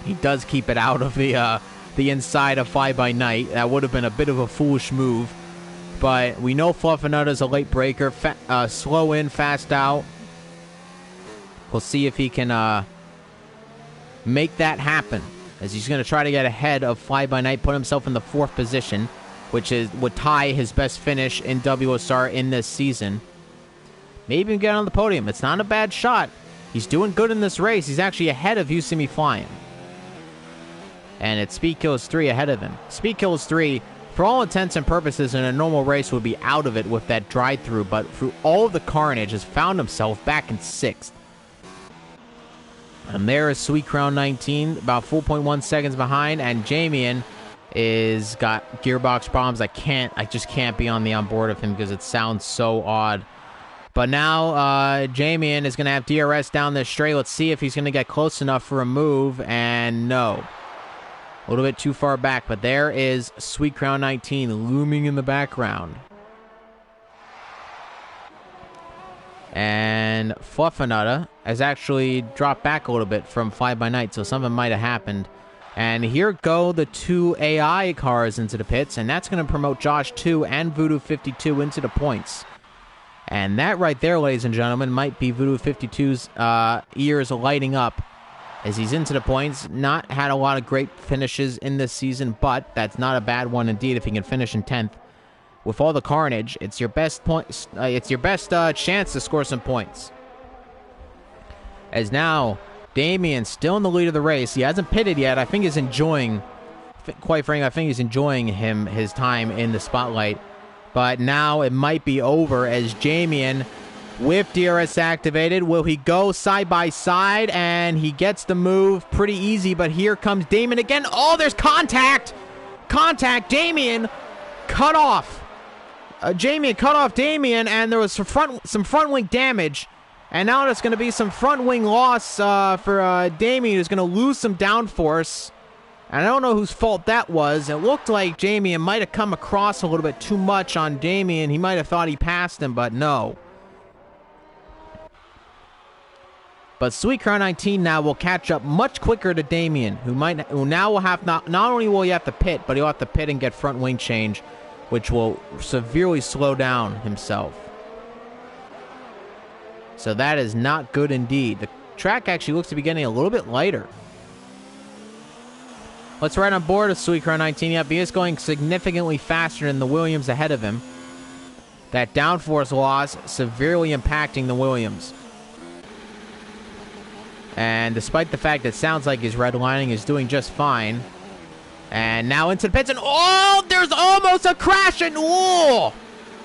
He does keep it out of the inside of Fly By Night. That would have been a bit of a foolish move. But we know Fluffernutter is a late breaker. Slow in, fast out. We'll see if he can make that happen, as he's going to try to get ahead of Fly By Night, put himself in the 4th position, which would tie his best finish in WSR in this season. Maybe even get on the podium. It's not a bad shot. He's doing good in this race. He's actually ahead of Yosemite Flying. And it's Speed Kills 3 ahead of him. Speed Kills 3, for all intents and purposes, in a normal race would be out of it with that drive-through, but through all of the carnage has found himself back in 6th. And there is Sweet Crown 19, about 4.1 seconds behind, and Jamien is got gearbox problems. I just can't be on the onboard of him because it sounds so odd. But now Jamien is going to have DRS down this straight. Let's see if he's going to get close enough for a move, and no. A little bit too far back, but there is Sweet Crown 19 looming in the background. And Fluffernutter has actually dropped back a little bit from Fly By Night, so something might have happened. And here go the 2 AI cars into the pits, and that's going to promote Josh 2 and Voodoo 52 into the points. And that right there, ladies and gentlemen, might be Voodoo 52's ears lighting up as he's into the points. Not had a lot of great finishes in this season, but that's not a bad one indeed if he can finish in 10th. With all the carnage, it's your best point. It's your best chance to score some points. As now, Damien still in the lead of the race. He hasn't pitted yet. I think he's enjoying, quite frankly, I think he's enjoying his time in the spotlight. But now it might be over as Jamien with DRS activated. Will he go side by side? And he gets the move pretty easy, but here comes Damien again. Oh, there's contact! Contact! Damien cut off. Damien cut off Damien, and there was some front wing damage. And now there's going to be some front wing loss for Damien, who's going to lose some downforce. And I don't know whose fault that was. It looked like Damien might have come across a little bit too much on Damien. He might have thought he passed him, but no. But Sweet Crown 19 now will catch up much quicker to Damien, who now will have not only will he have to pit, but he'll have to pit and get front wing change, which will severely slow down himself. So that is not good indeed. The track actually looks to be getting a little bit lighter. Let's ride on board of Sweet Crown 19. Yep, he is going significantly faster than the Williams ahead of him. That downforce loss severely impacting the Williams. And despite the fact that it sounds like his redlining is doing just fine. And now into the pits, and oh, there's almost a crash, and oh!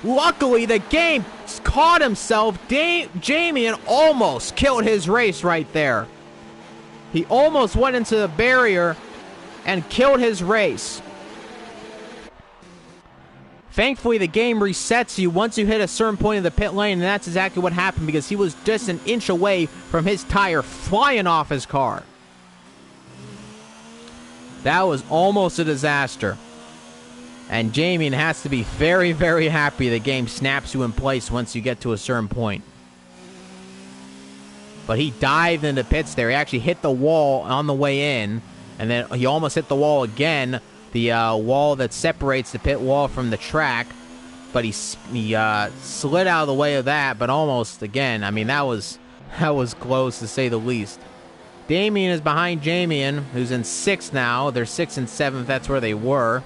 Luckily, the game caught himself. Damien almost killed his race right there. He almost went into the barrier and killed his race. Thankfully, the game resets you once you hit a certain point of the pit lane, and that's exactly what happened because he was just an inch away from his tire flying off his car. That was almost a disaster. And Damien has to be very, very happy the game snaps you in place once you get to a certain point. But he dived into pits there. He actually hit the wall on the way in, and then he almost hit the wall again, the wall that separates the pit wall from the track. But he slid out of the way of that, but almost again. I mean, that was close to say the least. Damien is behind Damien, who's in 6th now. They're 6th and 7th. That's where they were.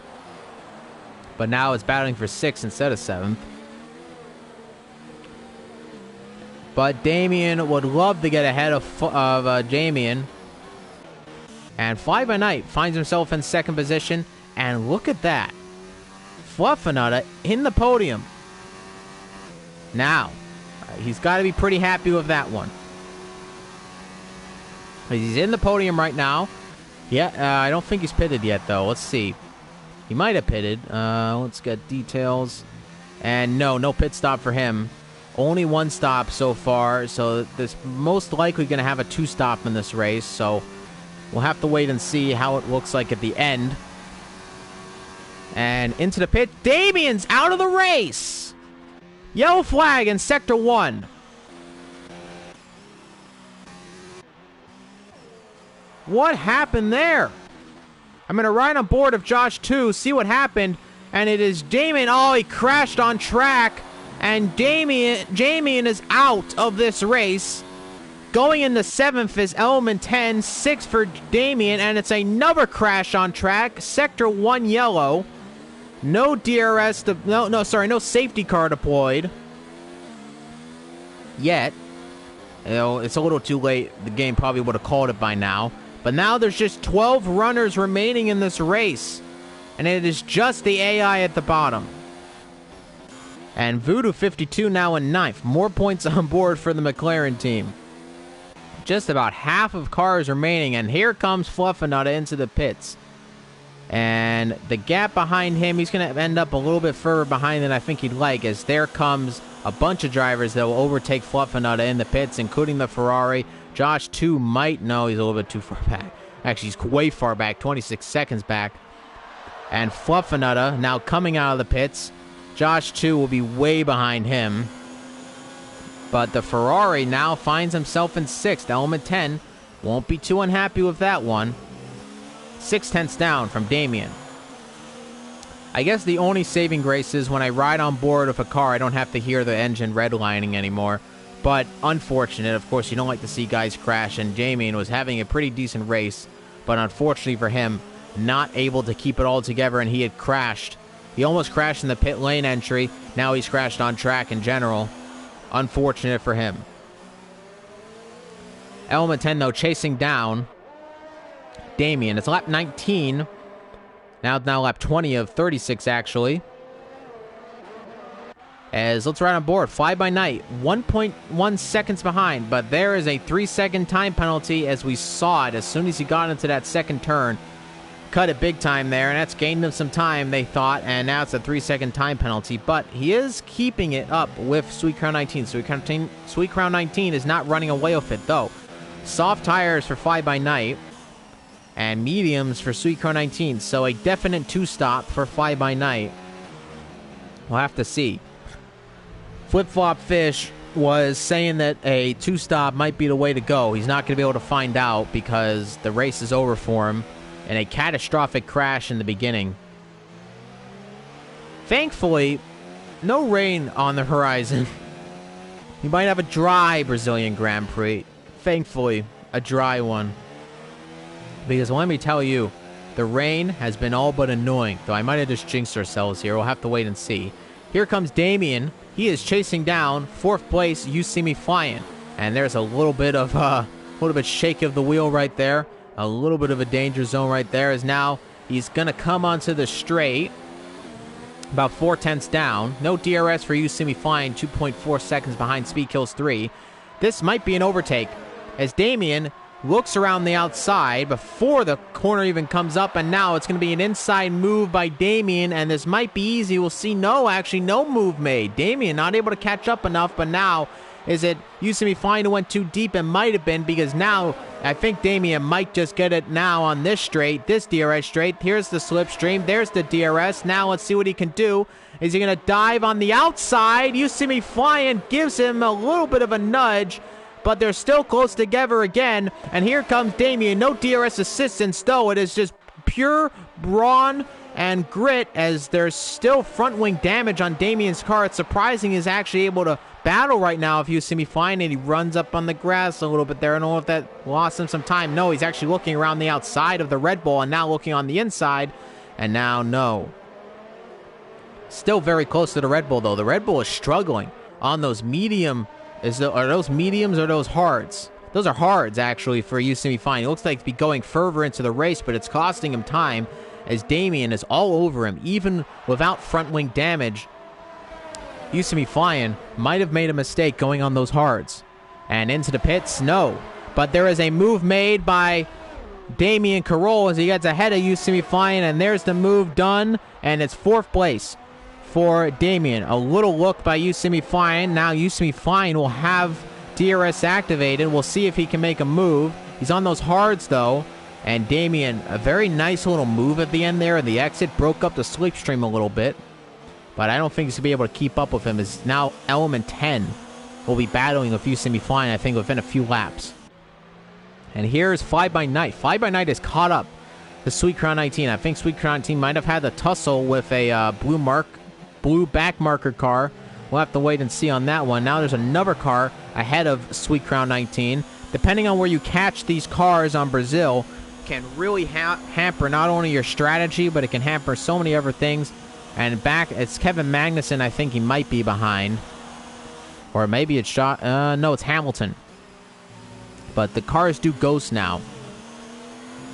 But now it's battling for 6th instead of 7th. But Damien would love to get ahead of Damien. And Fly By Night finds himself in 2nd position. And look at that. Fluffernutter in the podium. Now, he's got to be pretty happy with that one. He's in the podium right now. Yeah, I don't think he's pitted yet, though. Let's see. He might have pitted. Let's get details. And no pit stop for him. Only 1 stop so far. So this most likely going to have a 2-stop in this race. So we'll have to wait and see how it looks like at the end. And into the pit. Damien's out of the race. Yellow flag in Sector 1. What happened there? I'm going to ride on board of Josh 2, see what happened. And it is Damien. Oh, he crashed on track. And Damien is out of this race. Going into 7th is Element 10, 6th for Damien. And it's another crash on track. Sector 1 yellow. No DRS, no safety car deployed. Yet. You know, it's a little too late. The game probably would have called it by now. But now there's just 12 runners remaining in this race. And it is just the AI at the bottom. And Voodoo 52 now in 9th. More points on board for the McLaren team. Just about half of cars remaining. And here comes Fluffernutter into the pits. And the gap behind him, he's going to end up a little bit further behind than I think he'd like. As there comes a bunch of drivers that will overtake Fluffernutter in the pits, including the Ferrari. Josh 2 might know he's a little bit too far back. Actually, he's way far back, 26 seconds back. And Fluffernutter now coming out of the pits. Josh 2 will be way behind him. But the Ferrari now finds himself in 6th. Element 10 won't be too unhappy with that one. 6/10 down from Damien. I guess the only saving grace is when I ride on board of a car, I don't have to hear the engine redlining anymore. But unfortunate, of course, you don't like to see guys crash, and Damien was having a pretty decent race, but unfortunately for him, not able to keep it all together, and he had crashed. He almost crashed in the pit lane entry. Now he's crashed on track in general. Unfortunate for him. Element 10, though, chasing down Damien. It's lap 19. Now lap 20 of 36, actually. As let's ride on board. Fly by Night, 1.1 seconds behind, but there is a 3-second time penalty as we saw it as soon as he got into that second turn. Cut it big time there, and that's gained him some time, they thought, and now it's a 3-second time penalty, but he is keeping it up with Sweet Crown 19. Sweet Crown 19 is not running away with it, though. Soft tires for Fly by Night, and mediums for Sweet Crown 19, so a definite 2-stop for Fly by Night. We'll have to see. Flip Flop Fish was saying that a 2-stop might be the way to go. He's not going to be able to find out because the race is over for him. And a catastrophic crash in the beginning. Thankfully, no rain on the horizon. You might have a dry Brazilian Grand Prix. Thankfully, a dry one. Because let me tell you, the rain has been all but annoying. Though I might have just jinxed ourselves here. We'll have to wait and see. Here comes Damien. He is chasing down 4th place, You See Me Flying. And there's a little bit of shake of the wheel right there. A little bit of a danger zone right there as now he's going to come onto the straight. About 4/10 down. No DRS for You See Me Flying. 2.4 seconds behind Speed Kills 3. This might be an overtake as Damien looks around the outside before the corner even comes up. And now it's going to be an inside move by Damien. And this might be easy. We'll see. No, actually no move made. Damien not able to catch up enough. But now is it You See Me Flying who went too deep? It might have been because now I think Damien might just get it now on this straight, this DRS straight. Here's the slipstream. There's the DRS. Now let's see what he can do. Is he going to dive on the outside? You See Me Flying gives him a little bit of a nudge, but they're still close together again. And here comes Damien. No DRS assistance, though. It is just pure brawn and grit as there's still front wing damage on Damien's car. It's surprising he's actually able to battle right now if You See Me Flying, and he runs up on the grass a little bit there. I don't know if that lost him some time. No, he's actually looking around the outside of the Red Bull and now looking on the inside, and now no. Still very close to the Red Bull, though. The Red Bull is struggling on those medium. Are those mediums or those hards? Those are hards, actually, for You See Me Flying. It looks like he's going further into the race, but it's costing him time as Damien is all over him, even without front wing damage. You See Me Flying might have made a mistake going on those hards. And into the pits, no. But there is a move made by Damien Carroll as he gets ahead of You See Me Flying, and there's the move done, and it's 4th place for Damien. A little look by You See Me Flying. Now You See Me Flying will have DRS activated. We'll see if he can make a move. He's on those hards, though. And Damien, a very nice little move at the end there. The exit broke up the slipstream a little bit. But I don't think he's going to be able to keep up with him as now Element 10 will be battling with You See Me Flying, I think, within a few laps. And here's Fly by Night. Fly by Night is caught up to Sweet Crown 19. I think Sweet Crown 19 might have had the tussle with a blue back marker car. We'll have to wait and see on that one. Now there's another car ahead of Sweet Crown 19. Depending on where you catch these cars on Brazil, can really hamper not only your strategy, but it can hamper so many other things. And back, it's Kevin Magnussen, I think he might be behind. Or maybe it's no, it's Hamilton. But the cars do ghost now.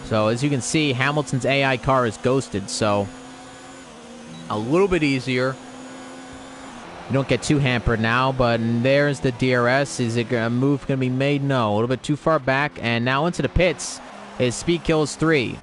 So as you can see, Hamilton's AI car is ghosted, so a little bit easier. You don't get too hampered now, but there's the DRS. Is it a move going to be made? No, a little bit too far back. And now into the pits is Speed Kills 3.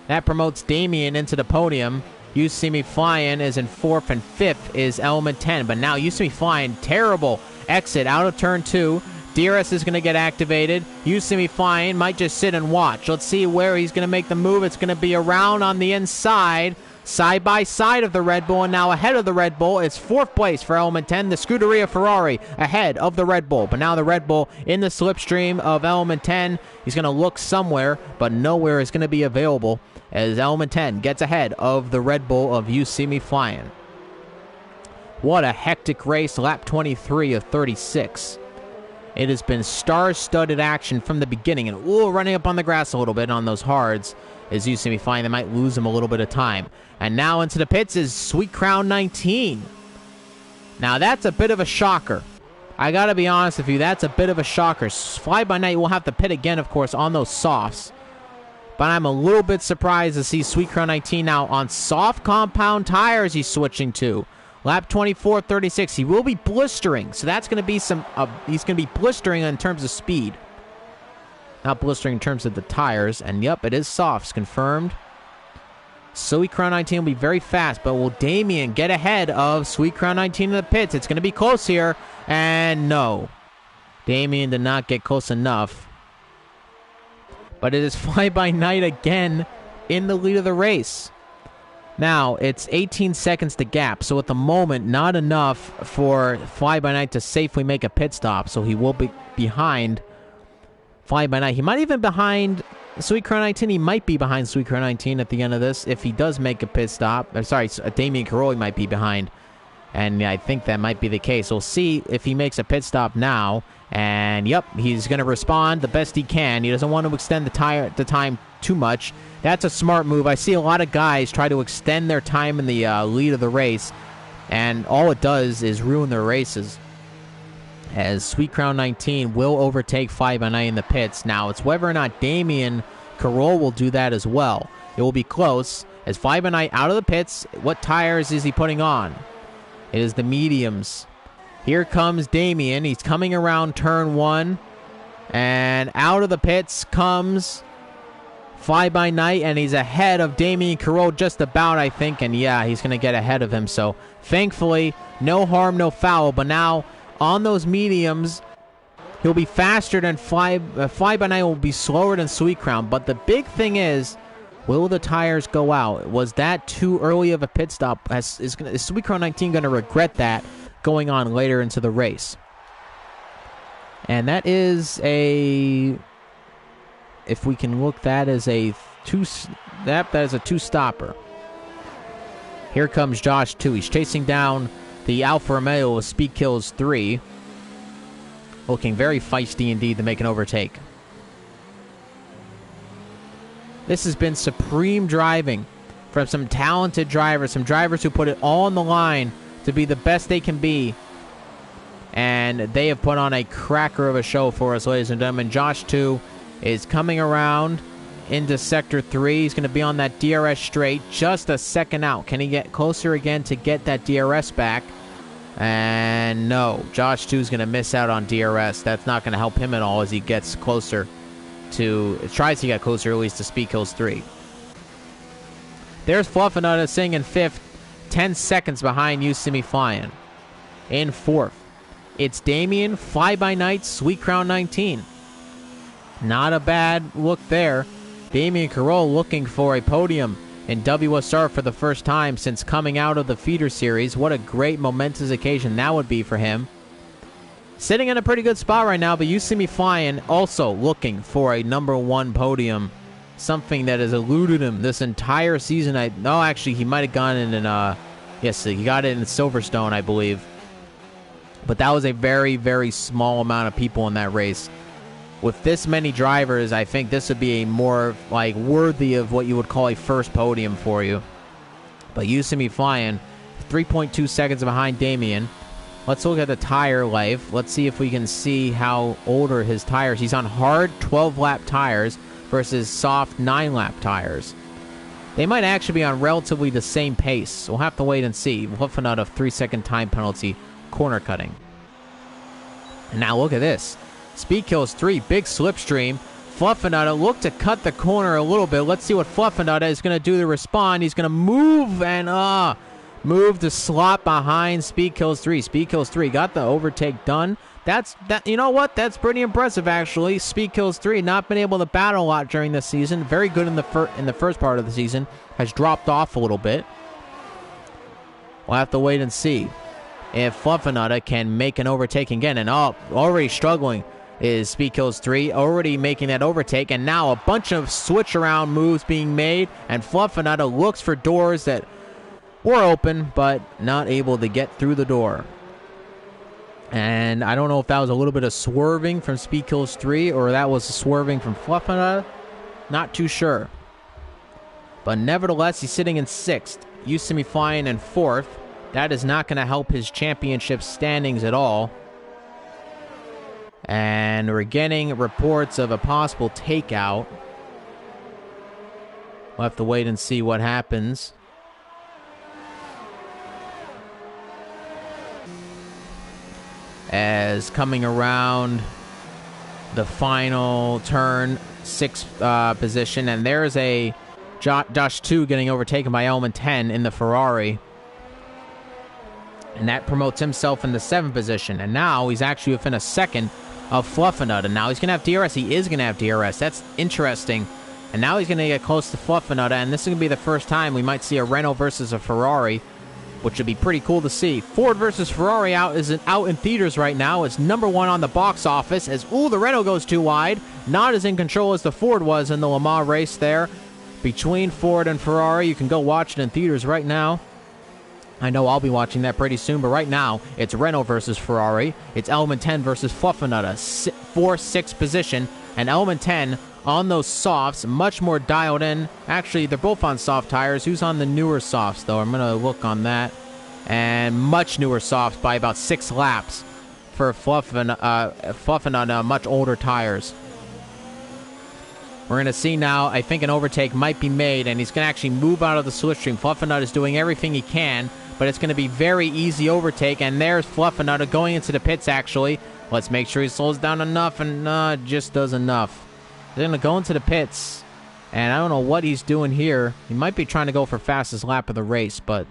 That promotes Damien into the podium. You See Me Flying is in 4th, and 5th is Element 10. But now You See Me Flying, terrible exit out of turn 2. DRS is going to get activated. You See Me Flying might just sit and watch. Let's see where he's going to make the move. It's going to be around on the inside, side by side of the Red Bull, and now ahead of the Red Bull. It's 4th place for Element 10. The Scuderia Ferrari ahead of the Red Bull. But now the Red Bull in the slipstream of Element 10. He's going to look somewhere, but nowhere is going to be available as Element 10 gets ahead of the Red Bull of You See Me Flying. What a hectic race, lap 23 of 36. It has been star-studded action from the beginning, and running up on the grass a little bit on those hards. As You See Me Flying, they might lose him a little bit of time. And now into the pits is Sweet Crown 19. Now that's a bit of a shocker. I gotta be honest with you, that's a bit of a shocker. Fly by Night will have to pit again, of course, on those softs. But I'm a little bit surprised to see Sweet Crown 19 now on soft compound tires he's switching to. Lap 24.36. He will be blistering, so that's going to be some. He's going to be blistering in terms of speed, not blistering in terms of the tires. And yep, it is softs confirmed. Sweet Crown 19 will be very fast, but will Damien get ahead of Sweet Crown 19 in the pits? It's going to be close here, and no, Damien did not get close enough. But it is Fly By Night again in the lead of the race. Now, it's 18 seconds to gap, so at the moment, not enough for Fly By Night to safely make a pit stop, so he will be behind Fly By Night. He might even behind Sweet Crown 19. He might be behind Sweet Crown 19 at the end of this if he does make a pit stop. I'm sorry, Damien Caroli might be behind, and I think that might be the case. We'll see if he makes a pit stop now, and yep, he's going to respond the best he can. He doesn't want to extend the time too much. That's a smart move. I see a lot of guys try to extend their time in the lead of the race, and all it does is ruin their races. As Sweet Crown 19 will overtake Fly By Night in the pits. Now, it's whether or not Damien Carroll will do that as well. It will be close. As Fly By Night out of the pits, what tires is he putting on? It is the mediums. Here comes Damien. He's coming around turn 1, and out of the pits comes Fly By Night, and he's ahead of Damien Carroll just about, I think, and yeah, he's going to get ahead of him, so thankfully, no harm, no foul, but now, on those mediums, he'll be faster than Fly By Night will be slower than Sweet Crown, but the big thing is, will the tires go out? Was that too early of a pit stop? Is Sweet Crown 19 going to regret that going on later into the race? And that is a... If we can look, that is a two-stopper. Here comes Josh 2. He's chasing down the Alfa Romeo with Speed Kills 3. Looking very feisty indeed to make an overtake. This has been supreme driving from some talented drivers, some drivers who put it all on the line to be the best they can be. And they have put on a cracker of a show for us, ladies and gentlemen. Josh 2 is coming around into Sector 3. He's going to be on that DRS straight, just a second out. Can he get closer again to get that DRS back? And no, Josh 2 is going to miss out on DRS. That's not going to help him at all as he gets closer to, tries to get closer at least to Speed Kills 3. There's Fluffinutta sitting in 5th, 10 seconds behind You See Me Flying. In 4th, it's Damien, Fly By Night, Sweet Crown 19. Not a bad look there. Damien Carroll looking for a podium in WSR for the first time since coming out of the feeder series. What a great momentous occasion that would be for him. Sitting in a pretty good spot right now, but You See Me Flying also looking for a #1 podium. Something that has eluded him this entire season. Actually, he might have gone in yes, he got it in Silverstone, I believe. But that was a very, very small amount of people in that race. With this many drivers, I think this would be a more worthy of what you would call a first podium for you. But You See Me Flying, 3.2 seconds behind Damien. Let's look at the tire life. Let's see if we can see how old are his tires. He's on hard 12-lap tires versus soft 9-lap tires. They might actually be on relatively the same pace. We'll have to wait and see. Fluffinutta of 3-second time penalty corner cutting. And now look at this. Speed Kills 3, big slipstream. Fluffinutta look to cut the corner a little bit. Let's see what Fluffinutta is going to do to respond. He's going to move and move to slot behind Speed Kills 3. Speed Kills 3 got the overtake done. You know what? That's pretty impressive, actually. Speed Kills 3 not been able to battle a lot during this season. Very good in the first part of the season. Has dropped off a little bit. We'll have to wait and see if Fluffinutta can make an overtake again. And already struggling is Speed Kills 3, already making that overtake, and now a bunch of switch around moves being made, and Fluffinutta looks for doors that were open, but not able to get through the door. And I don't know if that was a little bit of swerving from Speed Kills 3, or that was swerving from Fluffinutta. Not too sure. But nevertheless, he's sitting in 6th. You See Me Flying in 4th. That is not going to help his championship standings at all. And we're getting reports of a possible takeout. We'll have to wait and see what happens. as coming around the final turn, 6th position, and there's a Josh 2 getting overtaken by Element 10 in the Ferrari. And that promotes himself in the 7th position. And now he's actually within a second of Fluffinut. And now he's going to have DRS. He is going to have DRS. That's interesting. And now he's going to get close to Fluffinut. And this is going to be the first time we might see a Renault versus a Ferrari, which would be pretty cool to see. Ford versus Ferrari out in theaters right now. It's number 1 on the box office. As, the Renault goes too wide. Not as in control as the Ford was in the Le Mans race there. Between Ford and Ferrari. You can go watch it in theaters right now. I know I'll be watching that pretty soon, but right now, it's Renault versus Ferrari. It's Element 10 versus Fluffinut, a 4-6 position. And Element 10 on those softs, much more dialed in. Actually, they're both on soft tires. Who's on the newer softs, though? I'm going to look on that. And much newer softs by about 6 laps for Fluffinut, much older tires. We're going to see now, I think an overtake might be made, and he's going to actually move out of the slipstream. Fluffinut is doing everything he can, but it's going to be very easy overtake, and there's Fluffinut going into the pits, actually. Let's make sure he slows down enough, and just does enough. They're going to go into the pits, and I don't know what he's doing here. He might be trying to go for fastest lap of the race, but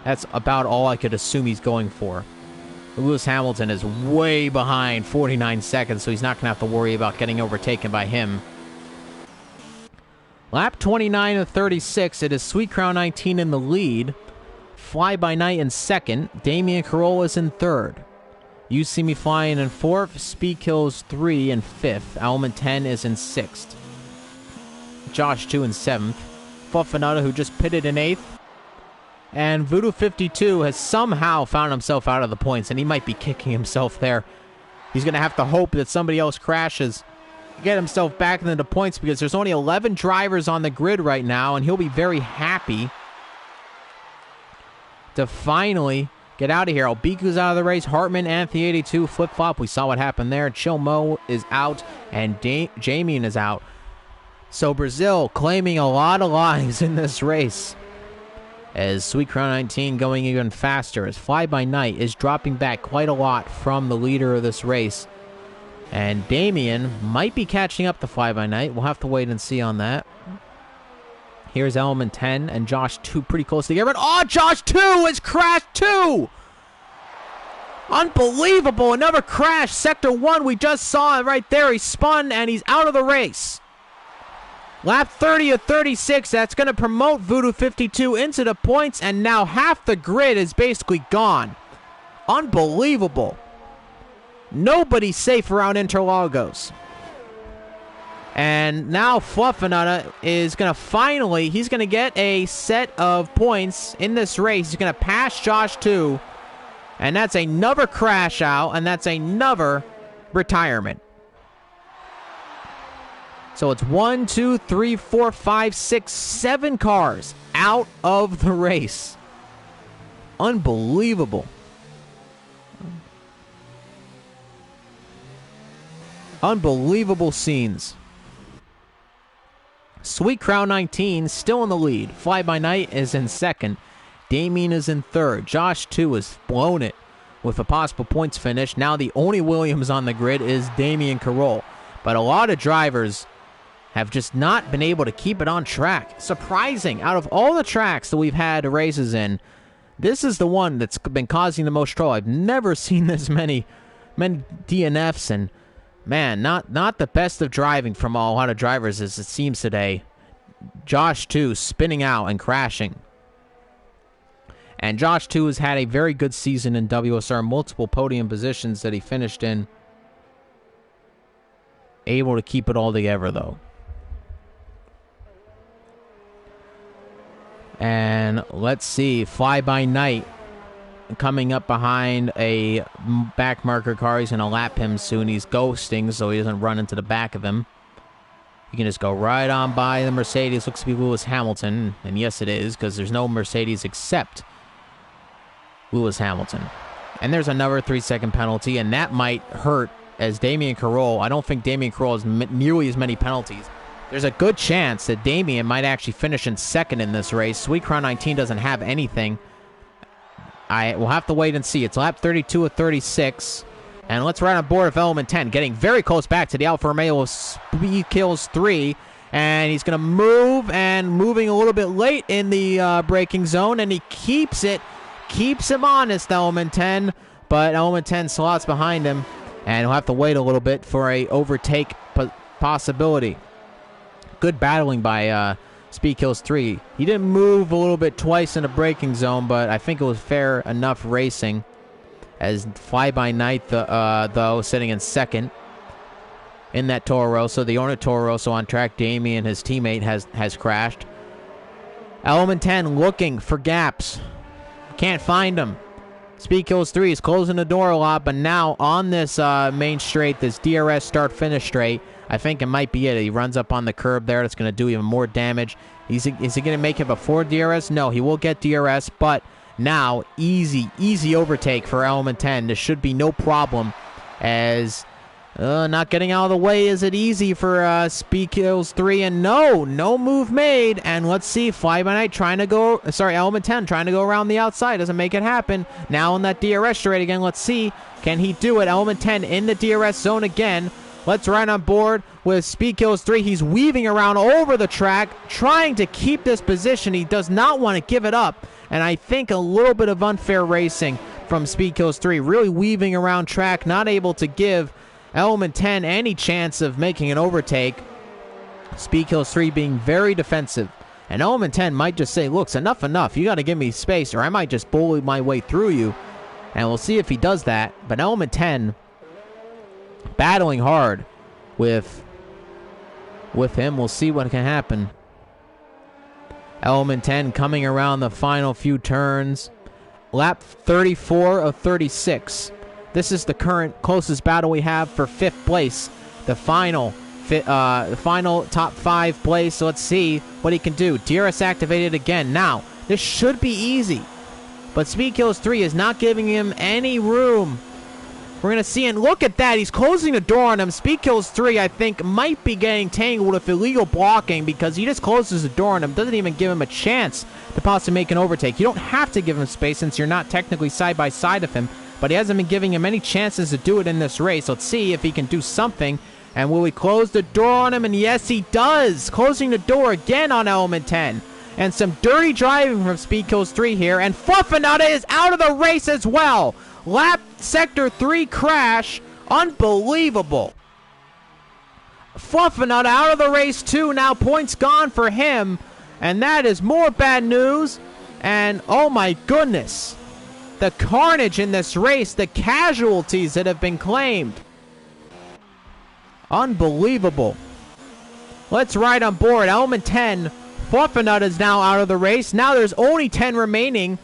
that's about all I could assume he's going for. Lewis Hamilton is way behind, 49 seconds, so he's not going to have to worry about getting overtaken by him. Lap 29 of 36, it is Sweet Crown 19 in the lead. Fly By Night in second. Damian Carolla is in third. You See Me Flying in fourth. Speed Kills 3 in fifth. Element 10 is in sixth. Josh 2 in seventh. Fluffinut, who just pitted in eighth. And Voodoo 52 has somehow found himself out of the points, and he might be kicking himself there. He's going to have to hope that somebody else crashes, get himself back into the points, because there's only 11 drivers on the grid right now, and he'll be very happy to finally get out of here. Albiku's out of the race. Hartman, Anthony 82, flip-flop. We saw what happened there. Chilmo is out, and Jamien is out. So Brazil claiming a lot of lives in this race, as Sweet Crown 19 going even faster, as Fly By Night is dropping back quite a lot from the leader of this race. And Damien might be catching up to Fly By Night. We'll have to wait and see on that. Here's Element 10 and Josh 2 pretty close together. Oh, Josh 2 has crashed too! Unbelievable. Another crash. Sector 1, we just saw it right there. He spun and he's out of the race. Lap 30 of 36. That's going to promote Voodoo 52 into the points. And now half the grid is basically gone. Unbelievable. Nobody's safe around Interlagos. And now Fluffinut is going to finally, he's going to get a set of points in this race. He's going to pass Josh 2. And that's another crash out, and that's another retirement. So it's 1, 2, 3, 4, 5, 6, 7 cars out of the race. Unbelievable. Unbelievable scenes. Sweet Crown 19 still in the lead. Fly By Night is in second. Damien is in third. Josh 2 has blown it with a possible points finish. Now the only Williams on the grid is Damian Carolla. But a lot of drivers have just not been able to keep it on track. Surprising. Out of all the tracks that we've had races in, this is the one that's been causing the most trouble. I've never seen this many DNFs, and man, not the best of driving from a lot of drivers as it seems today. Josh 2 spinning out and crashing. And Josh 2 has had a very good season in WSR, multiple podium positions that he finished in. Able to keep it all together, though. And let's see, Fly By Night coming up behind a back marker car. He's going to lap him soon. He's ghosting so he doesn't run into the back of him. You can just go right on by the Mercedes. Looks to be Lewis Hamilton. And yes, it is, because there's no Mercedes except Lewis Hamilton. And there's another 3-second penalty, and that might hurt as Damian Carolla. I don't think Damian Carolla has nearly as many penalties. There's a good chance that Damian might actually finish in second in this race. Sweet Crown 19 doesn't have anything. I will have to wait and see. It's lap 32 of 36. And let's ride on board of Element 10, getting very close back to the Alfa Romeo of Speed Kills 3. And he's going to move, and moving a little bit late in the braking zone, and he keeps him honest, Element 10. But Element 10 slots behind him, and he'll have to wait a little bit for a overtake possibility. Good battling by Speed Kills 3. He didn't move a little bit twice in the braking zone, but I think it was fair enough racing. As Fly By Night, though, sitting in second in that Toro Rosso. The owner Toro Rosso on track, Damien, his teammate, has crashed. Element 10 looking for gaps. Can't find them. Speed Kills 3 is closing the door a lot, but now on this main straight, this DRS start-finish straight, I think it might be it. He runs up on the curb there. That's going to do even more damage. Is he going to make it before DRS? No, he will get DRS, but now easy overtake for Element 10. This should be no problem, as not getting out of the way. Is it easy for Speed Kills 3? And no move made. And let's see, Fly By Night Element 10 trying to go around the outside. Doesn't make it happen. Now in that DRS straight again. Let's see, can he do it? Element 10 in the DRS zone again. Let's ride on board with Speed Kills 3. He's weaving around over the track, trying to keep this position. He does not want to give it up. And I think a little bit of unfair racing from Speed Kills 3. Really weaving around track, not able to give Element 10 any chance of making an overtake. Speed Kills 3 being very defensive. And Element 10 might just say, look, enough. You got to give me space, or I might just bully my way through you. And we'll see if he does that. But Element 10 battling hard with him. We'll see what can happen. Element 10 coming around the final few turns. Lap 34 of 36. This is the current closest battle we have for 5th place. The final top 5 place. So let's see what he can do. DRS activated again. Now, this should be easy. But Speed Kills 3 is not giving him any room. We're going to see, and look at that. He's closing the door on him. Speed Kills 3, I think, might be getting tangled with illegal blocking, because he just closes the door on him. Doesn't even give him a chance to possibly make an overtake. You don't have to give him space since you're not technically side by side of him, but he hasn't been giving him any chances to do it in this race. Let's see if he can do something. And will he close the door on him? And yes, he does. Closing the door again on Element 10. And some dirty driving from Speed Kills 3 here. And Fluffinata is out of the race as well. Lap Sector 3 crash. Unbelievable. Fluffinata out of the race too. Now points gone for him. And that is more bad news. And oh my goodness. The carnage in this race. The casualties that have been claimed. Unbelievable. Let's ride on board. Element 10. Fluffinata is now out of the race. Now there's only 10 remaining.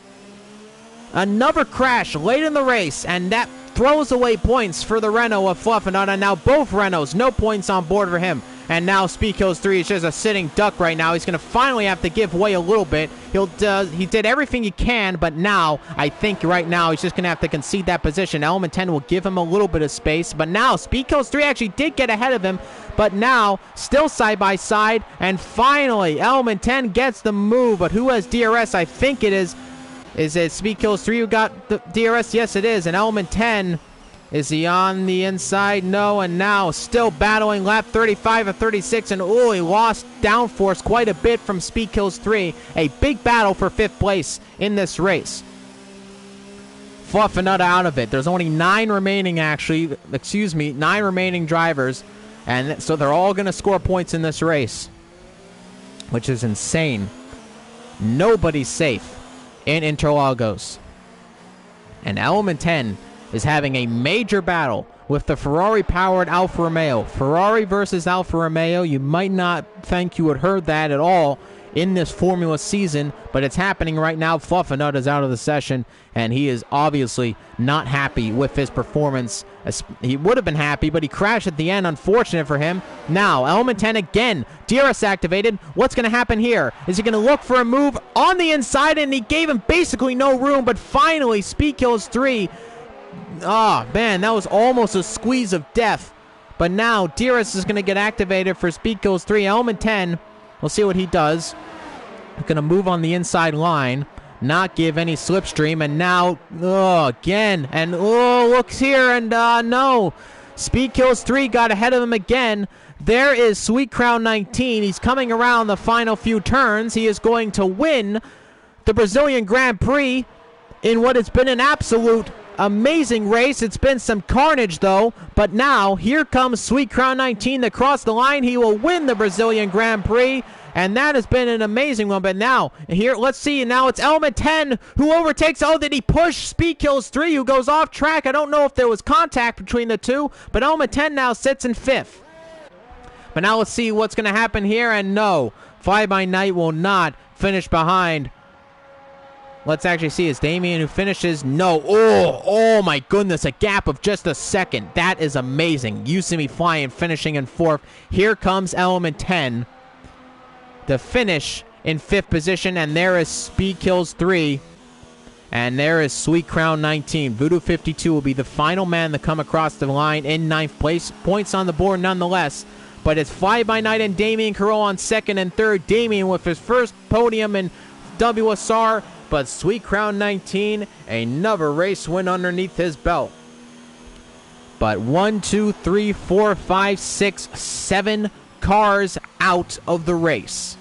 Another crash late in the race, and that throws away points for the Renault of Fluffinata. Now both Renaults, no points on board for him. And now Speed Kills 3 is just a sitting duck right now. He's going to finally have to give way a little bit. He did everything he can, but now, I think right now, he's just going to have to concede that position. Element 10 will give him a little bit of space, but now Speed Kills 3 actually did get ahead of him, but now, still side by side, and finally, Element 10 gets the move, but who has DRS? I think it is. Is it Speed Kills 3 who got the DRS? Yes, it is, and Element 10... Is he on the inside? No, and now still battling lap 35 of 36, and oh, he lost downforce quite a bit from Speed Kills 3. A big battle for 5th place in this race. Fluffinata out of it. There's only 9 remaining, actually. 9 remaining drivers, and so they're all going to score points in this race, which is insane. Nobody's safe in Interlagos. And Element 10 is having a major battle with the Ferrari-powered Alfa Romeo. Ferrari versus Alfa Romeo. You might not think you had heard that at all in this Formula season, but it's happening right now. Fluffinata is out of the session, and he is obviously not happy with his performance. He would have been happy, but he crashed at the end. Unfortunate for him. Now, Element 10 again. DRS activated. What's going to happen here? Is he going to look for a move on the inside? And he gave him basically no room, but finally, Speed Kills 3... Oh, man, that was almost a squeeze of death. But now, DRS is going to get activated for Speed Kills 3. Element 10, we'll see what he does. He's going to move on the inside line. not give any slipstream, and now, again, and looks here, and no. Speed Kills 3 got ahead of him again. There is Sweet Crown 19. He's coming around the final few turns. He is going to win the Brazilian Grand Prix in what has been an absolute amazing race. It's been some carnage, though, but now here comes Sweet Crown 19 to cross the line. He will win the Brazilian Grand Prix, and that has been an amazing one. But now, here, let's see. Now it's Element 10 who overtakes. Oh, did he push Speed Kills 3, who goes off track? I don't know if there was contact between the two, but Element 10 now sits in 5th. But now let's see what's going to happen here, and no, Fly By Night will not finish behind. Let's actually see. It's Damien who finishes. No. Oh my goodness. A gap of just a second. That is amazing. You see me flying, finishing in 4th. Here comes Element 10 to finish in 5th position. And there is Speed Kills 3. And there is Sweet Crown 19. Voodoo 52 will be the final man to come across the line in 9th place. Points on the board nonetheless. But it's Fly By Night and Damien Carroll on 2nd and 3rd. Damien with his first podium in WSR. But Sweet Crown 19, another race win underneath his belt. But 1, 2, 3, 4, 5, 6, 7 cars out of the race.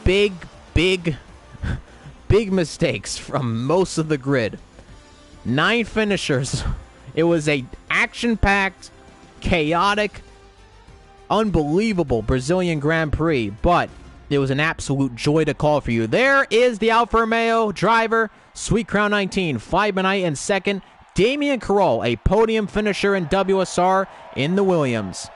Big mistakes from most of the grid. 9 finishers. It was a action-packed, chaotic, unbelievable Brazilian Grand Prix, but it was an absolute joy to call for you. There is the Alfa Romeo driver, Sweet Crown 19, Fly By Night in 2nd. Damien Carroll, a podium finisher in WSR in the Williams.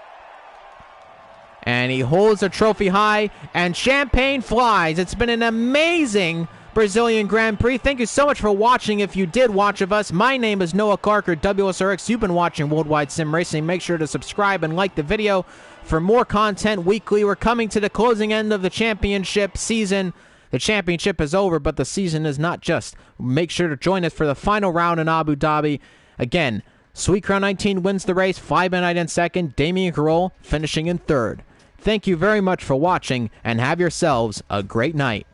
And he holds the trophy high, and champagne flies. It's been an amazing Brazilian Grand Prix. Thank you so much for watching. If you did watch of us, my name is Noah Clark, or WSRX. You've been watching Worldwide Sim Racing. Make sure to subscribe and like the video for more content weekly. We're coming to the closing end of the championship season. The championship is over, but the season is not just. Make sure to join us for the final round in Abu Dhabi. Again, Sweet Crown 19 wins the race, Fly By Night in 2nd, Damien Carroll finishing in 3rd. Thank you very much for watching, and have yourselves a great night.